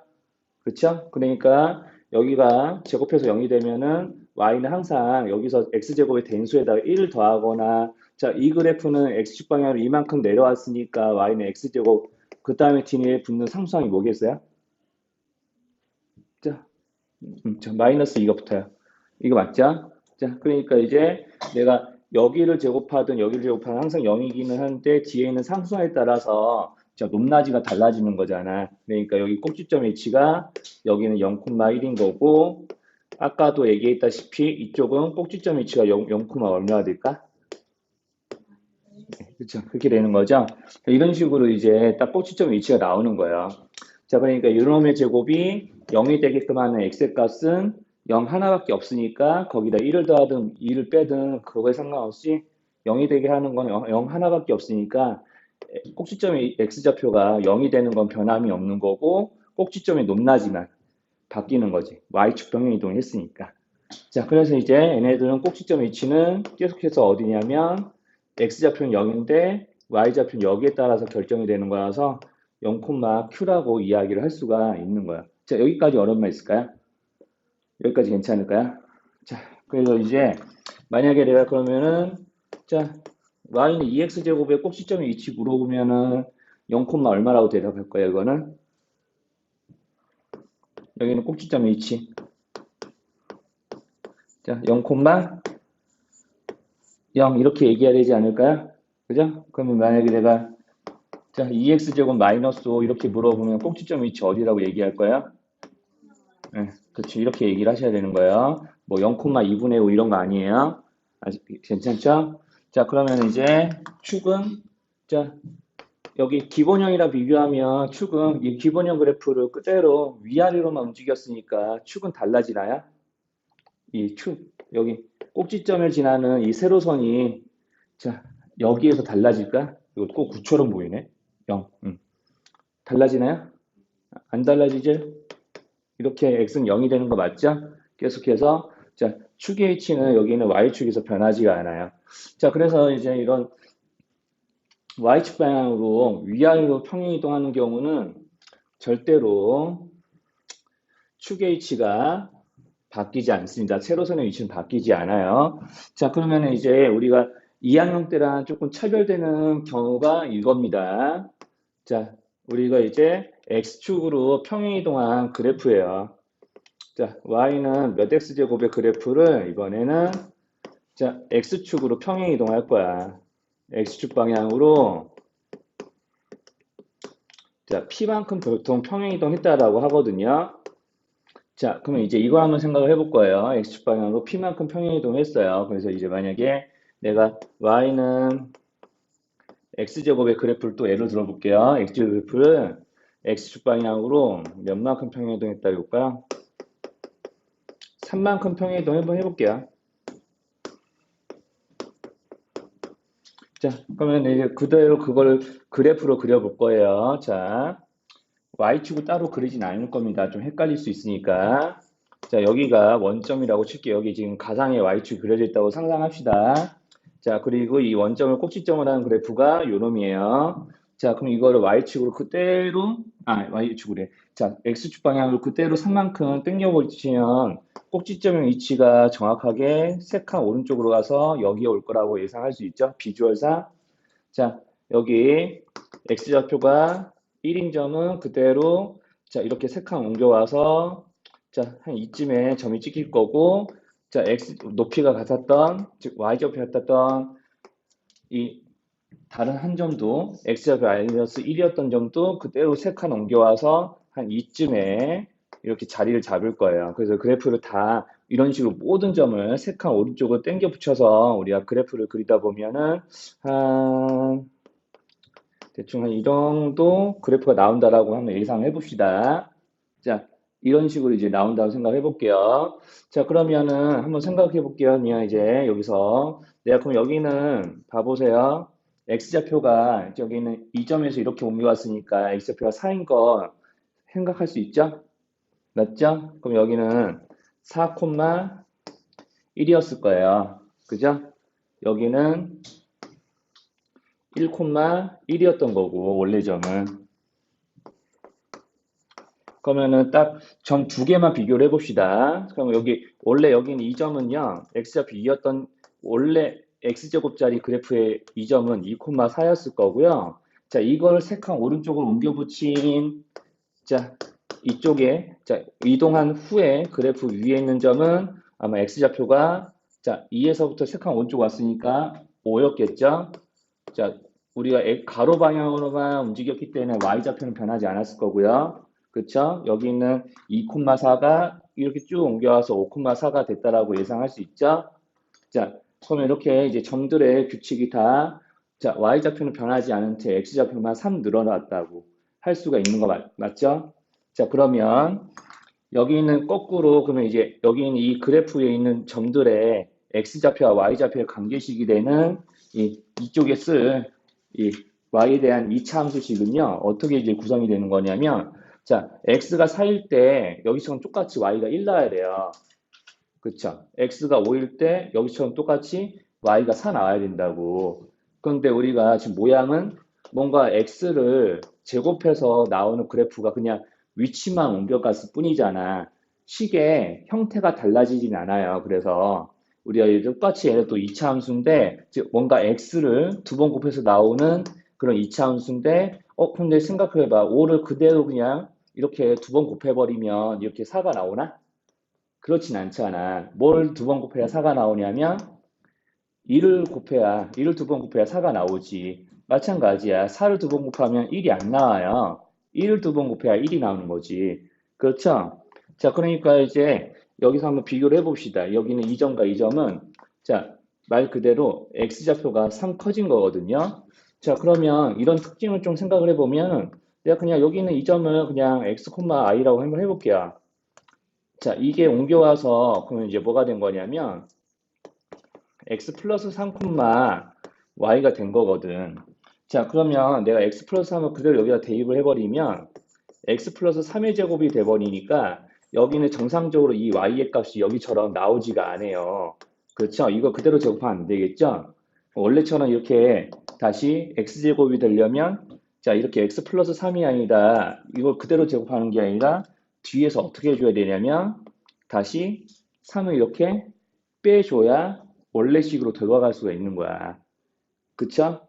그렇죠? 그러니까 여기가 제곱해서 0이 되면은 y는 항상 여기서 x제곱의 den수에다가 1을 더하거나 자, 이 그래프는 x축 방향으로 이만큼 내려왔으니까 y는 x제곱 그 다음에 뒤에 붙는 상수항이 뭐겠어요? 자, 자, 마이너스 이거 붙어요. 이거 맞죠? 자, 그러니까 이제 내가 여기를 제곱하든 여기를 제곱하든 항상 0이기는 한데 뒤에 있는 상수항에 따라서 자, 높낮이가 달라지는 거잖아. 그러니까 여기 꼭지점 위치가 여기는 0,1인 거고 아까도 얘기했다시피 이쪽은 꼭지점 위치가 0, 얼마가 될까? 그렇죠. 그렇게 되는 거죠. 이런 식으로 이제 딱 꼭지점 위치가 나오는 거예요. 자, 그러니까 유놈의 제곱이 0이 되게끔 하는 x의 값은 0 하나밖에 없으니까 거기다 1을 더하든 2를 빼든 그거에 상관없이 0이 되게 하는 건 0 하나밖에 없으니까 꼭지점의 x좌표가 0이 되는 건 변함이 없는 거고 꼭지점의 높낮이만 바뀌는 거지. y축 평행 이동을 했으니까. 자, 그래서 이제 얘네들은 꼭지점 위치는 계속해서 어디냐면 x좌표는 0인데 y좌표는 여기에 따라서 결정이 되는 거라서 0,q라고 이야기를 할 수가 있는 거야. 자, 여기까지 어려운 말 있을까요? 여기까지 괜찮을까요? 자, 그래서 이제 만약에 내가 그러면은 자, y는 2x제곱의 꼭지점의 위치 물어보면은 0, 얼마라고 대답할 거예요, 이거는? 여기는 꼭지점의 위치. 자, 0, 0 이렇게 얘기해야 되지 않을까요? 그죠? 그러면 만약에 내가 자, 2x제곱 마이너스 5 이렇게 물어보면 꼭지점 위치 어디라고 얘기할 거야? 네, 그렇죠. 이렇게 얘기를 하셔야 되는 거예요. 뭐 0,2분의 5 이런 거 아니에요. 아직 괜찮죠? 자, 그러면 이제 축은 자, 여기 기본형이랑 비교하면 축은 이 기본형 그래프를 그대로 위아래로만 움직였으니까 축은 달라지나요? 이 축, 여기 꼭지점을 지나는 이 세로선이 자, 여기에서 달라질까? 이거 꼭 9처럼 보이네. 0. 달라지나요? 안 달라지죠? 이렇게 x는 0이 되는 거 맞죠? 계속해서 자, 축의 위치는 여기는 y축에서 변하지가 않아요. 자, 그래서 이제 이런 y축 방향으로 위아래로 평행 이동하는 경우는 절대로 축의 위치가 바뀌지 않습니다. 세로선의 위치는 바뀌지 않아요. 자, 그러면 이제 우리가 2학년 때랑 조금 차별되는 경우가 이겁니다. 자, 우리가 이제 x축으로 평행 이동한 그래프예요. 자, y는 몇 x제곱의 그래프를 이번에는 자, x축으로 평행 이동할 거야. x축 방향으로 자, p만큼 보통 평행 이동했다라고 하거든요. 자, 그러면 이제 이거 한번 생각을 해볼 거예요. x축 방향으로 p만큼 평행 이동했어요. 그래서 이제 만약에 내가 y는 x제곱의 그래프를 또 예를 들어 볼게요. x제곱 그래프를 x축 방향으로 몇만큼 평행 이동했다 해볼까요? 3만큼 평행 이동 한번 해볼게요. 자, 그러면 이제 그대로 그걸 그래프로 그려볼 거예요. 자, y축을 따로 그리진 않을 겁니다. 좀 헷갈릴 수 있으니까. 자, 여기가 원점이라고 칠게요. 여기 지금 가상의 y축이 그려져 있다고 상상합시다. 자, 그리고 이 원점을 꼭지점을 하는 그래프가 요놈이에요. 자, 그럼 이거를 y축으로 그대로, y축으로 해. 자, x축 방향으로 그대로 산만큼 당겨보시면 꼭지점의 위치가 정확하게 세 칸 오른쪽으로 가서 여기에 올 거라고 예상할 수 있죠. 비주얼상. 자, 여기 x좌표가 1인 점은 그대로 자, 이렇게 세 칸 옮겨와서 자, 한 이쯤에 점이 찍힐 거고 자, x 높이가 같았던 즉 y좌표 같았던 이 다른 한 점도 x좌표 마이너스 1이었던 점도 그대로 세 칸 옮겨와서 한 이쯤에 이렇게 자리를 잡을 거예요. 그래서 그래프를 다 이런 식으로 모든 점을 세 칸 오른쪽으로 당겨 붙여서 우리가 그래프를 그리다 보면은 한 대충 한 이 정도 그래프가 나온다라고 한번 예상해 봅시다. 자, 이런 식으로 이제 나온다고 생각해 볼게요. 자, 그러면은 한번 생각해 볼게요. 그냥 이제 여기서 내가 그럼 여기는 봐보세요. x좌표가 여기는 이 점에서 이렇게 옮겨왔으니까 x좌표가 4인 거 생각할 수 있죠? 맞죠? 그럼 여기는 4,1이었을 거예요. 그죠? 여기는 1,1이었던 거고 원래 점은. 그러면은 딱 점 두 개만 비교를 해봅시다. 그럼 여기 원래 여기는 이 점은요 x좌표 2였던 원래 x제곱짜리 그래프의 이 점은 2,4였을 거고요. 자, 이걸 세 칸 오른쪽으로 옮겨 붙인 자 이쪽에 자 이동한 후에 그래프 위에 있는 점은 아마 x좌표가 자 2에서부터 세 칸 오른쪽 왔으니까 5였겠죠. 자, 우리가 가로 방향으로만 움직였기 때문에 y좌표는 변하지 않았을 거고요. 그쵸? 여기 있는 2,4가 이렇게 쭉 옮겨와서 5,4가 됐다라고 예상할 수 있죠? 자, 그러면 이렇게 이제 점들의 규칙이 다, 자, y좌표는 변하지 않은 채 x좌표만 3 늘어났다고 할 수가 있는 거 맞죠? 자, 그러면 여기 있는 거꾸로, 그러면 이제 여기 있는 이 그래프에 있는 점들의 x좌표와 y좌표의 관계식이 되는 이쪽에 쓸 이 y에 대한 2차 함수식은요, 어떻게 이제 구성이 되는 거냐면, 자, x가 4일 때 여기처럼 똑같이 y가 1 나와야 돼요. 그쵸? x가 5일 때 여기처럼 똑같이 y가 4 나와야 된다고. 그런데 우리가 지금 모양은 뭔가 x를 제곱해서 나오는 그래프가 그냥 위치만 옮겨갔을 뿐이잖아. 식의 형태가 달라지진 않아요. 그래서 우리가 똑같이 얘는 또 2차 함수인데 즉 뭔가 x를 두 번 곱해서 나오는 그런 2차 함수인데 근데 생각해봐. 5를 그대로 그냥 이렇게 두 번 곱해버리면 이렇게 4가 나오나? 그렇진 않잖아. 뭘 두 번 곱해야 4가 나오냐면 1을 두 번 곱해야 4가 나오지. 마찬가지야. 4를 두 번 곱하면 1이 안 나와요. 1을 두 번 곱해야 1이 나오는 거지. 그렇죠? 자, 그러니까 이제 여기서 한번 비교를 해봅시다. 여기는 이 점과 이 점은 자, 말 그대로 x좌표가 3 커진 거거든요. 자, 그러면 이런 특징을 좀 생각을 해보면 내가 그냥 여기 있는 이 점을 그냥 x, i라고 한번 해볼게요. 자, 이게 옮겨와서 그러면 이제 뭐가 된 거냐면 x 플러스 3, y가 된 거거든. 자, 그러면 내가 x 플러스 3을 그대로 여기다 대입을 해버리면 x 플러스 3의 제곱이 돼버리니까 여기는 정상적으로 이 y의 값이 여기처럼 나오지가 않아요. 그렇죠? 이거 그대로 제곱하면 안 되겠죠? 원래처럼 이렇게 다시 x제곱이 되려면 자, 이렇게 x 플러스 3이 아니라 이걸 그대로 제곱하는 게 아니라 뒤에서 어떻게 해줘야 되냐면 다시 3을 이렇게 빼줘야 원래식으로 들어갈 수가 있는 거야. 그쵸?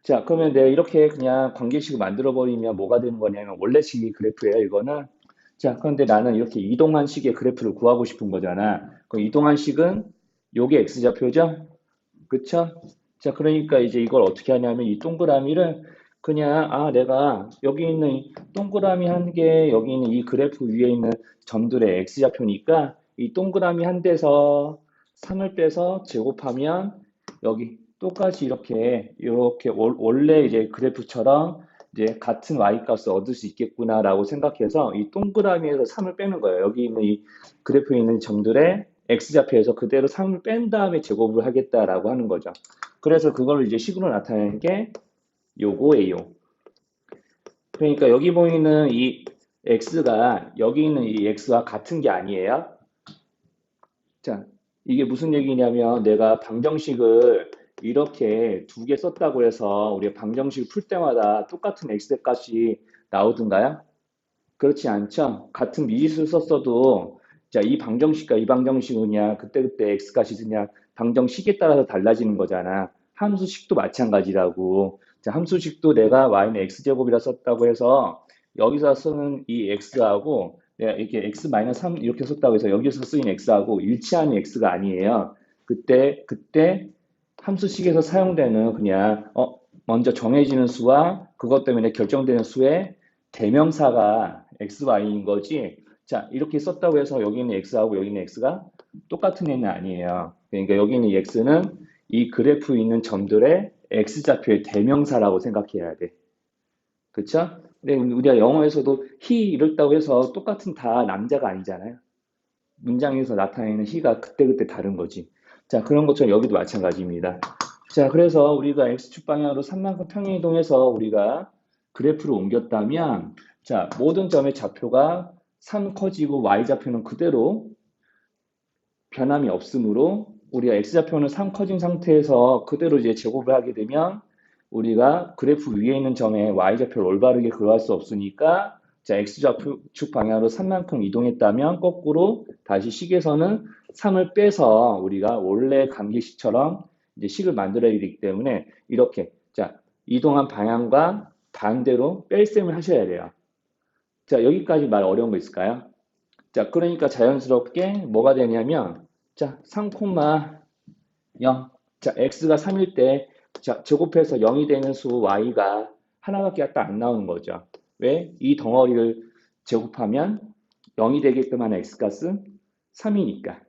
자, 그러면 내가 이렇게 그냥 관계식을 만들어버리면 뭐가 되는 거냐면 원래식이 그래프예요, 이거는. 자, 그런데 나는 이렇게 이동한 식의 그래프를 구하고 싶은 거잖아. 그 이동한 식은 요게 x좌표죠? 그쵸? 자, 그러니까 이제 이걸 어떻게 하냐면 이 동그라미를 그냥 내가 여기 있는 이 동그라미 한 개, 여기 있는 이 그래프 위에 있는 점들의 x좌표니까 이 동그라미 한 대에서 3을 빼서 제곱하면 여기 똑같이 이렇게 원래 이제 그래프처럼 이제 같은 y 값을 얻을 수 있겠구나라고 생각해서 이 동그라미에서 3을 빼는 거예요. 여기 있는 이 그래프에 있는 점들의 x좌표에서 그대로 3을 뺀 다음에 제곱을 하겠다라고 하는 거죠. 그래서 그걸 이제 식으로 나타내는 게 요거예요. 그러니까 여기 보이는 이 x가 여기 있는 이 x와 같은 게 아니에요. 자, 이게 무슨 얘기냐면 내가 방정식을 이렇게 두 개 썼다고 해서 우리가 방정식을 풀 때마다 똑같은 x 값이 나오던가요? 그렇지 않죠? 같은 미지수를 썼어도 자, 이 방정식과 이 방정식은 그냥 그때그때 x값이 그냥 방정식에 따라서 달라지는 거잖아. 함수식도 마찬가지라고. 자, 함수식도 내가 y는 x제곱이라 썼다고 해서 여기서 쓰는 이 x하고 내가 이렇게 x-3 이렇게 썼다고 해서 여기서 쓰인 x하고 일치하는 x가 아니에요. 그때 함수식에서 사용되는 그냥 먼저 정해지는 수와 그것 때문에 결정되는 수의 대명사가 xy인 거지. 자, 이렇게 썼다고 해서 여기 있는 x하고 여기 있는 x가 똑같은 애는 아니에요. 그러니까 여기 있는 x는 이 그래프에 있는 점들의 x좌표의 대명사라고 생각해야 돼. 그쵸? 근데 우리가 영어에서도 he 이렇다고 해서 똑같은 다 남자가 아니잖아요. 문장에서 나타내는 he가 그때그때 다른 거지. 자, 그런 것처럼 여기도 마찬가지입니다. 자, 그래서 우리가 x축 방향으로 3만큼 평행이동해서 우리가 그래프를 옮겼다면, 자, 모든 점의 좌표가 3 커지고 y좌표는 그대로 변함이 없으므로 우리가 x좌표는 3 커진 상태에서 그대로 이제 제곱을 하게 되면 우리가 그래프 위에 있는 점에 y좌표를 올바르게 그려할 수 없으니까 자, x좌표 방향으로 3만큼 이동했다면 거꾸로 다시 식에서는 3을 빼서 우리가 원래 관계식처럼 이제 식을 만들어야 되기 때문에 이렇게 자, 이동한 방향과 반대로 뺄셈을 하셔야 돼요. 자, 여기까지 말 어려운 거 있을까요? 자, 그러니까 자연스럽게 뭐가 되냐면 자, 3,0. 자, x가 3일 때 자, 제곱해서 0이 되는 수 y가 하나밖에 안 나오는 거죠. 왜? 이 덩어리를 제곱하면 0이 되게끔 하는 x값은 3이니까.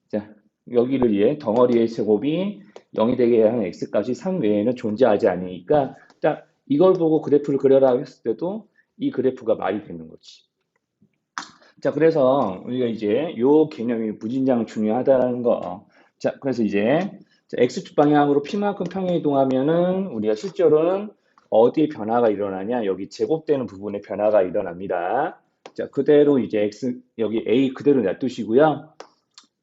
자, 여기를 위해 덩어리의 제곱이 0이 되게 하는 x값이 3 외에는 존재하지 않으니까 자, 이걸 보고 그래프를 그려라 했을 때도 이 그래프가 말이 되는 거지. 자, 그래서 우리가 이제 요 개념이 무진장 중요하다는 거. 자, 그래서 이제 x축 방향으로 p만큼 평행 이동하면은 우리가 실제로는 어디에 변화가 일어나냐? 여기 제곱되는 부분에 변화가 일어납니다. 자, 그대로 이제 여기 a 그대로 놔두시고요.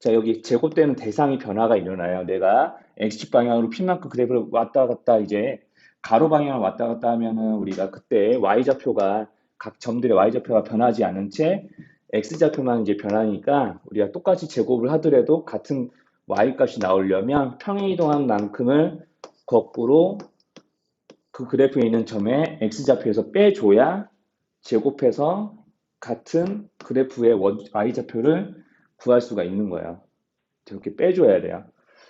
자, 여기 제곱되는 대상이 변화가 일어나요. 내가 x축 방향으로 p만큼 그래프를 왔다 갔다 이제 가로 방향을 왔다 갔다 하면은 우리가 그때 y좌표가 각 점들의 y좌표가 변하지 않은 채 x좌표만 이제 변하니까 우리가 똑같이 제곱을 하더라도 같은 y값이 나오려면 평행 이동한 만큼을 거꾸로 그 그래프에 있는 점에 x좌표에서 빼줘야 제곱해서 같은 그래프의 y좌표를 구할 수가 있는 거예요. 저렇게 빼줘야 돼요.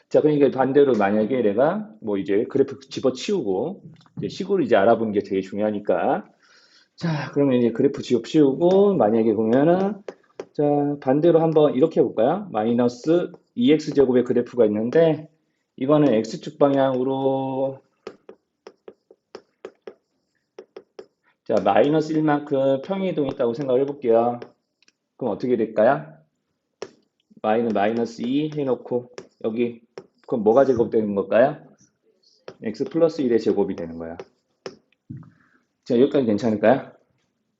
자, 그러니까 반대로 만약에 내가 뭐 이제 그래프 집어치우고 이제 식으로 이제 알아보는 게 되게 중요하니까 자, 그러면 이제 그래프 집어치우고 만약에 보면은 자, 반대로 한번 이렇게 해볼까요? 마이너스 2x제곱의 그래프가 있는데 이거는 x축 방향으로 자, 마이너스 1만큼 평행이동했다고 생각을 해볼게요. 그럼 어떻게 될까요? y는 마이너스 2 해놓고 여기 그럼 뭐가 제곱되는 걸까요? x 플러스 1의 제곱이 되는 거야. 자, 여기까지 괜찮을까요?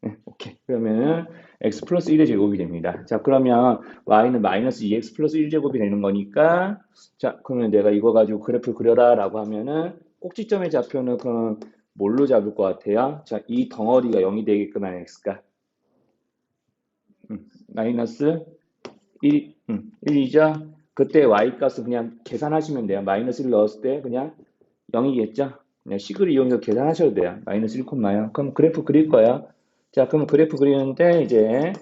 네, 오케이. 그러면은 x 플러스 1의 제곱이 됩니다. 자, 그러면 y는 마이너스 2x 플러스 1제곱이 되는 거니까 자, 그러면 내가 이거 가지고 그래프 그려라 라고 하면은 꼭지점의 좌표는 그럼 뭘로 잡을 것 같아요? 자, 이 덩어리가 0이 되게끔 하는 x가 마이너스 1이죠? 그때 y값은 그냥 계산하시면 돼요. 마이너스 1 넣었을 때 그냥 0이겠죠? 그냥 식을 이용해서 계산하셔도 돼요. 마이너스 1,0. 그럼 그래프 그릴 거예요. 자, 그럼 그래프 그리는데 이제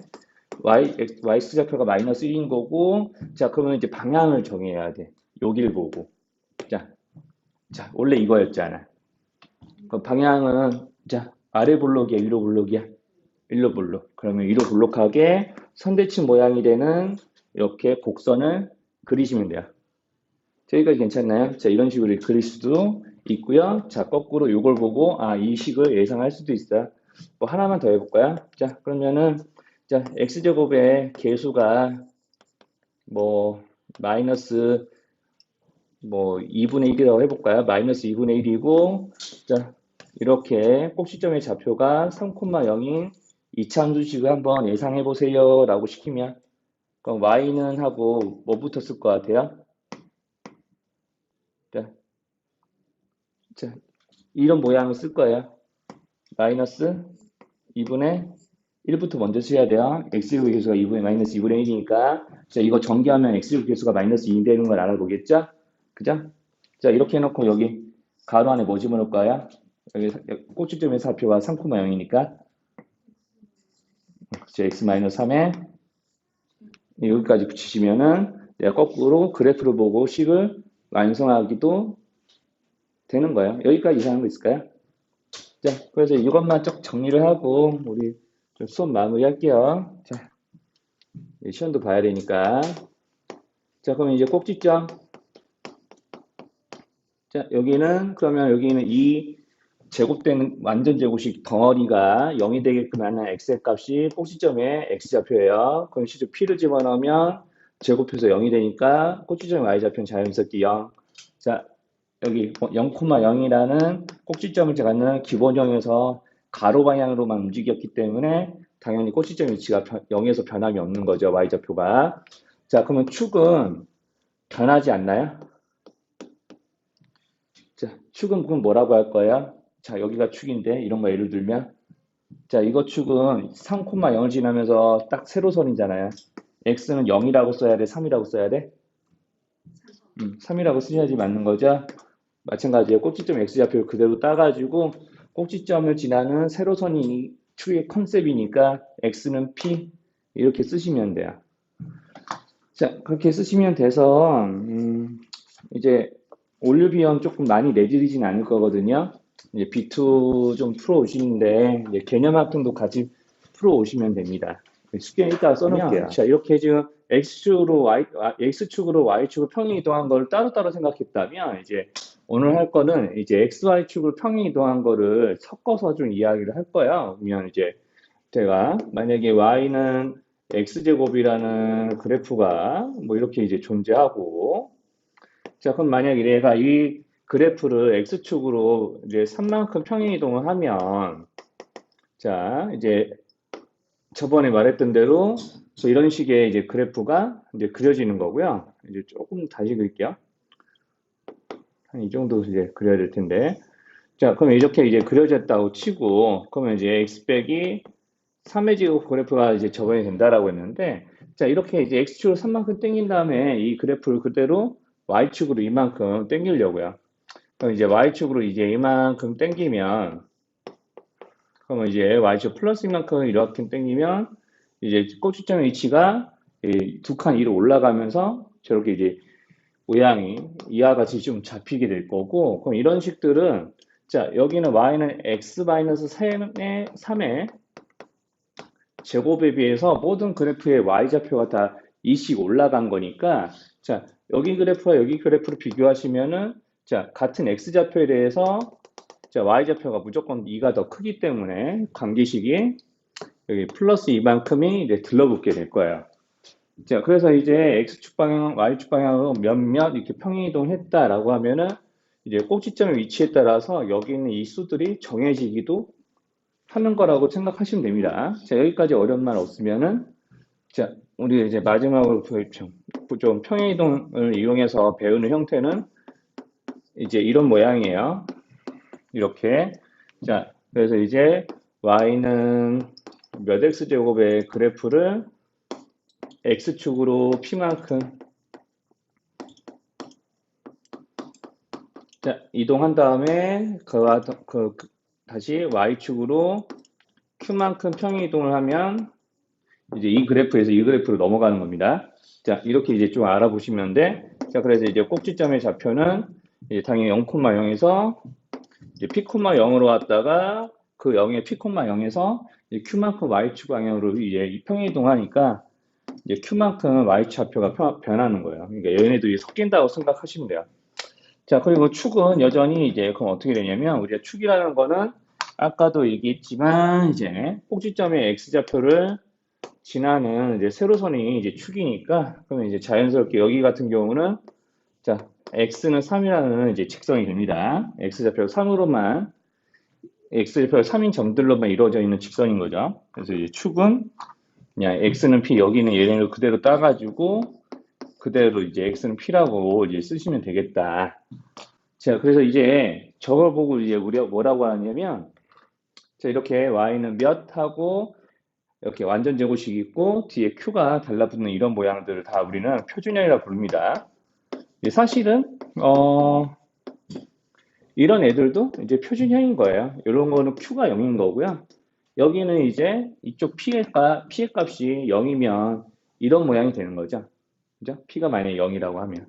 yx좌표가 마이너스 1인 거고 자, 그러면 이제 방향을 정해야 돼. 여길 보고. 자, 자, 원래 이거였잖아. 그 방향은 자, 아래 블록이야, 위로 블록이야? 위로 블록. 그러면 위로 블록하게 선대칭 모양이 되는 이렇게 곡선을 그리시면 돼요. 저기까지 괜찮나요? 자, 이런 식으로 그릴 수도 있고요. 자, 거꾸로 이걸 보고 이 식을 예상할 수도 있어요. 뭐 하나만 더 해볼까요? 자, 그러면은 자, x제곱의 계수가 뭐 마이너스 뭐 2분의 1이라고 해볼까요? 마이너스 2분의 1이고 자, 이렇게 꼭지점의 좌표가 3,0인 이차함수식을 한번 예상해 보세요 라고 시키면 그럼 y는 하고 뭐 붙었을 것 같아요? 자, 자, 이런 모양을 쓸 거예요. 마이너스 2분의 1부터 먼저 써야 돼요. x제곱 계수가 2분의 마이너스 2분의 1이니까 자, 이거 전개하면 x제곱 계수가 마이너스 2 되는 걸 알아보겠죠? 그죠? 자, 이렇게 해놓고 여기 가로 안에 뭐 집어넣을 거야? 여기 꼭지점의 사표가 3,0이니까 x-3에 여기까지 붙이시면은 내가 거꾸로 그래프를 보고 식을 완성하기도 되는 거예요. 여기까지 이상한 거 있을까요? 자, 그래서 이것만 쭉 정리를 하고 우리 좀 수업 마무리할게요. 자, 시험도 봐야 되니까. 자, 그럼 이제 꼭지점. 자, 여기는, 그러면 여기는 이 제곱되는 완전 제곱식 덩어리가 0이 되게끔 하는 x의 값이 꼭지점의 x좌표예요. 그럼 실제 p를 집어넣으면 제곱해서 0이 되니까 꼭지점의 y좌표는 자연스럽게 0. 자, 여기 0,0이라는 꼭지점을 갖는 기본형에서 가로 방향으로만 움직였기 때문에 당연히 꼭지점 위치가 0에서 변함이 없는 거죠. y좌표가. 자, 그러면 축은 변하지 않나요? 자, 축은 그럼 뭐라고 할 거야? 자, 여기가 축인데 이런 거 예를 들면 자, 이거 축은 3,0을 지나면서 딱 세로선이잖아요. x는 0이라고 써야 돼? 3이라고 써야 돼? 3이라고 쓰셔야지 맞는 거죠? 마찬가지예요. 꼭지점 x좌표를 그대로 따가지고 꼭지점을 지나는 세로선이 축의 컨셉이니까 x는 p 이렇게 쓰시면 돼요. 자, 그렇게 쓰시면 돼서 이제 올리비언 조금 많이 내드리진 않을 거거든요. 이제 B2 좀 풀어 오시는데 이제 개념 학등도 같이 풀어 오시면 됩니다. 숙제 이따 써놓을게요. 자, 이렇게 지금 X축으로 Y축을 평행 이동한 걸 따로따로 생각했다면 이제 오늘 할 거는 이제 XY축으로 평행 이동한 거를 섞어서 좀 이야기를 할 거예요. 그러면 이제 제가 만약에 Y는 X제곱이라는 그래프가 뭐 이렇게 이제 존재하고 자, 그럼 만약에 내가 이 그래프를 X축으로 이제 3만큼 평행 이동을 하면 자, 이제 저번에 말했던 대로 이런 식의 이제 그래프가 이제 그려지는 거고요. 이제 조금 다시 그릴게요. 한 이 정도 이제 그려야 될 텐데. 자, 그럼 이렇게 이제 그려졌다고 치고, 그러면 이제 x 빼기 3의 제곱 그래프가 이제 저번에 된다라고 했는데, 자, 이렇게 이제 x축으로 3만큼 땡긴 다음에 이 그래프를 그대로 y축으로 이만큼 땡기려고요. 그럼 이제 y축으로 이제 이만큼 땡기면, 그러면 이제 y축 플러스 이만큼 이렇게 땡기면, 이제 꼭지점의 위치가 두 칸 위로 올라가면서 저렇게 이제 모양이 이와 같이 좀 잡히게 될 거고, 그럼 이런 식들은, 자, 여기는 y는 x-3의 제곱에 비해서 모든 그래프의 y좌표가 다 2씩 올라간 거니까, 자, 여기 그래프와 여기 그래프를 비교하시면은, 자, 같은 x좌표에 대해서, 자, y좌표가 무조건 2가 더 크기 때문에 관계식이 여기 플러스 이만큼이 이제 들러붙게 될 거예요. 자, 그래서 이제 x축 방향, y축 방향으로 몇몇 이렇게 평행이동했다라고 하면은 이제 꼭지점의 위치에 따라서 여기 있는 이 수들이 정해지기도 하는 거라고 생각하시면 됩니다. 자, 여기까지 어려운 말 없으면은 자, 우리 이제 마지막으로 좀 평행이동을 이용해서 배우는 형태는 이제 이런 모양이에요. 이렇게. 자, 그래서 이제 y는 몇 x제곱의 그래프를 x축으로 p만큼 자, 이동한 다음에 다시 y축으로 q만큼 평행 이동을 하면 이제 이 그래프에서 이 그래프로 넘어가는 겁니다. 자, 이렇게 이제 좀 알아보시면 돼. 자, 그래서 이제 꼭지점의 좌표는 이제 당연히 0,0에서 이제 p,0으로 왔다가 그 0의 p,0에서 q만큼 y축 방향으로 이제 평행 이동하니까 이제 q만큼 y좌표가 변하는 거예요. 그러니까 얘네들이 섞인다고 생각하시면 돼요. 자, 그리고 축은 여전히 이제 그럼 어떻게 되냐면 우리가 축이라는 거는 아까도 얘기했지만 이제 꼭지점의 x좌표를 지나는 이제 세로선이 이제 축이니까 그러면 이제 자연스럽게 여기 같은 경우는 자, x는 3이라는 이제 직선이 됩니다. x좌표가 3으로만 x좌표가 3인 점들로만 이루어져 있는 직선인 거죠. 그래서 이제 축은 그냥 x는 p 여기는 얘네를 그대로 따가지고 그대로 이제 x는 p라고 이제 쓰시면 되겠다. 자, 그래서 이제 저걸 보고 이제 우리가 뭐라고 하냐면 자, 이렇게 y는 몇 하고 이렇게 완전 제곱식이 있고 뒤에 q가 달라붙는 이런 모양들을 다 우리는 표준형이라고 부릅니다. 사실은 이런 애들도 이제 표준형인 거예요. 이런 거는 q가 0인 거고요. 여기는 이제 이쪽 p의 값이 0이면 이런 모양이 되는 거죠. 그죠? p가 만약에 0이라고 하면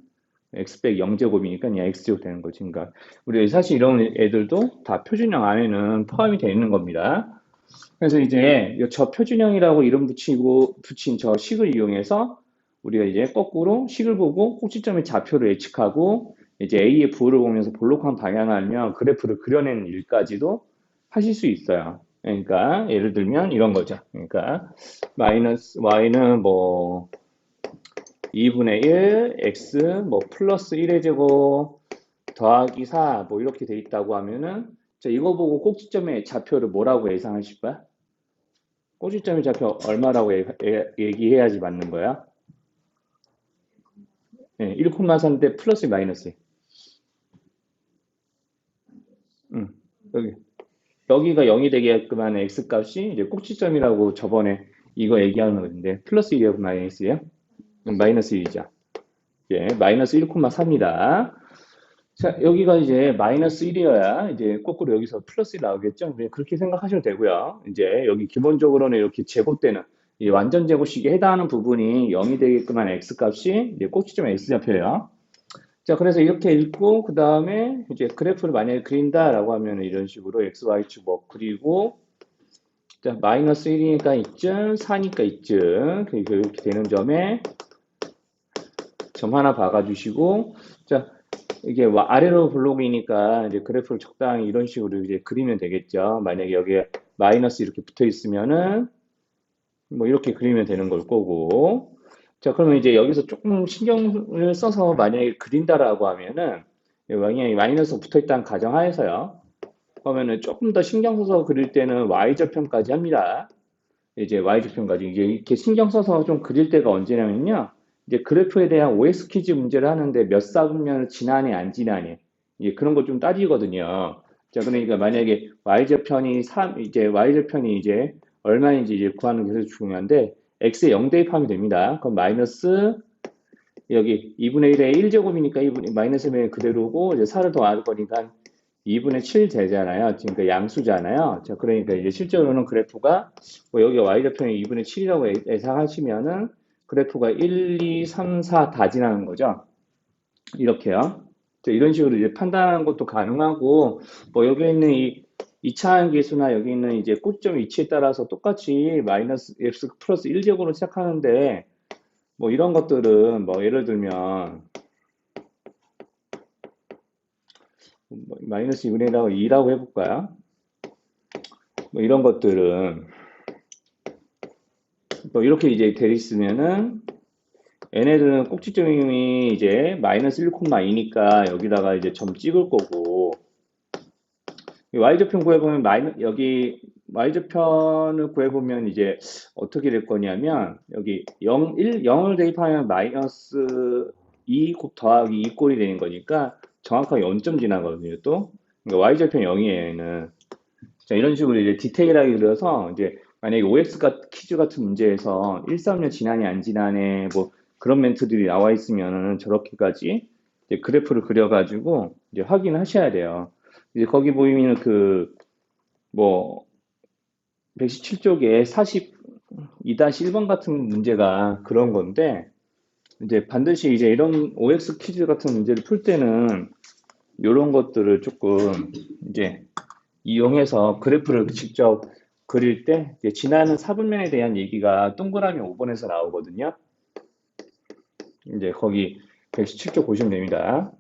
x 빼기 0제곱이니까 그냥 x제곱 되는 거지. 그러니까 우리 사실 이런 애들도 다 표준형 안에는 포함이 되어 있는 겁니다. 그래서 이제 저 표준형이라고 이름 붙인 저 식을 이용해서 우리가 이제 거꾸로 식을 보고 꼭지점의 좌표를 예측하고 이제 A의 부호를 보면서 볼록한 방향을 알면 그래프를 그려내는 일까지도 하실 수 있어요. 그러니까 예를 들면 이런 거죠. 그러니까 마이너스 y는 뭐 2분의 1, x 뭐 플러스 1의 제곱 더하기 4 뭐 이렇게 돼 있다고 하면은 자, 이거 보고 꼭지점의 좌표를 뭐라고 예상하실 거야? 꼭지점의 좌표 얼마라고 얘기해야지 맞는 거야? 네, 1,3인데 플러스 마이너스. 음, 여기, 여기가 0이 되게끔 하는 x값이 이제 꼭지점이라고 저번에 이거 얘기하는 건데 플러스 1이에요, 마이너스예요? 마이너스 1이죠. 예, 마이너스 1,3이다. 자, 여기가 이제 마이너스 1이어야 이제 거꾸로 여기서 플러스 1 나오겠죠? 네, 그렇게 생각하셔도 되고요. 이제 여기 기본적으로는 이렇게 제곱되는 이 완전 제곱식에 해당하는 부분이 0이 되게끔 한 x값이 이제 꼭지점 x좌표예요. 자, 그래서 이렇게 읽고 그 다음에 이제 그래프를 만약에 그린다라고 하면 이런 식으로 x, y축 뭐 그리고 자, 마이너스 1이니까 이쯤, 4니까 이쯤 이렇게 되는 점에 점 하나 박아주시고 자, 이게 아래로 블록이니까 이제 그래프를 적당히 이런 식으로 이제 그리면 되겠죠. 만약에 여기에 마이너스 이렇게 붙어 있으면은 뭐 이렇게 그리면 되는 걸 거고. 자, 그러면 이제 여기서 조금 신경을 써서 만약에 그린다라고 하면은 만약에 마이너스 붙어 있다는 가정하에서요. 그러면은 조금 더 신경 써서 그릴 때는 y좌표까지 합니다. 이제 y좌표까지 이제 이렇게 신경 써서 좀 그릴 때가 언제냐면요. 이제 그래프에 대한 OX 퀴즈 문제를 하는데 몇 사분면을 지나네 안 지나네 이제 그런 거 좀 따지거든요. 자, 그러니까 만약에 y좌편이 3 이제 y좌편이 이제 얼마인지 이제 구하는 게 그래서 중요한데 x에 0 대입하면 됩니다. 그럼 마이너스 여기 2분의 1에 1제곱이니까 2분의 마이너스 면 그대로고 이제 4를 더할 거니까 2분의 7 되잖아요. 그러니까 양수잖아요. 자, 그러니까 이제 실제로는 그래프가 뭐 여기 y좌편이 2분의 7이라고 예상하시면은 그래프가 1, 2, 3, 4 다 지나는 거죠. 이렇게요. 자, 이런 식으로 이제 판단하는 것도 가능하고 뭐 여기 있는 이 2차원 계수나 여기 있는 이제 꼭지점 위치에 따라서 똑같이 마이너스 x 플러스 1제곱으로 시작하는데 뭐 이런 것들은 뭐 예를 들면 마이너스 2분의 1하고 2라고 해볼까요? 뭐 이런 것들은 뭐 이렇게 이제 돼 있으면은 얘네들은 꼭지점이 이제 마이너스 1,2니까 여기다가 이제 점 찍을 거고 y좌편 구해보면 여기 y좌편을 구해보면 이제 어떻게 될 거냐면 여기 0을 대입하면 마이너스 2 더하기 2 꼴이 되는 거니까 정확하게 0점 지나거든요 또 그러니까 y좌편 0이에요 얘는 자, 이런 식으로 이제 디테일하게 그려서 이제 만약에 OX 퀴즈 같은 문제에서 1, 3년 지나니 안 지나네 뭐 그런 멘트들이 나와 있으면은 저렇게까지 이제 그래프를 그려가지고 이제 확인하셔야 돼요. 이제 거기 보이면 그 뭐 117쪽에 42-1번 같은 문제가 그런 건데 이제 반드시 이제 이런 OX 퀴즈 같은 문제를 풀 때는 이런 것들을 조금 이제 이용해서 그래프를 직접 그릴 때 지나는 사분면에 대한 얘기가 동그라미 5번에서 나오거든요. 이제 거기 117쪽 보시면 됩니다.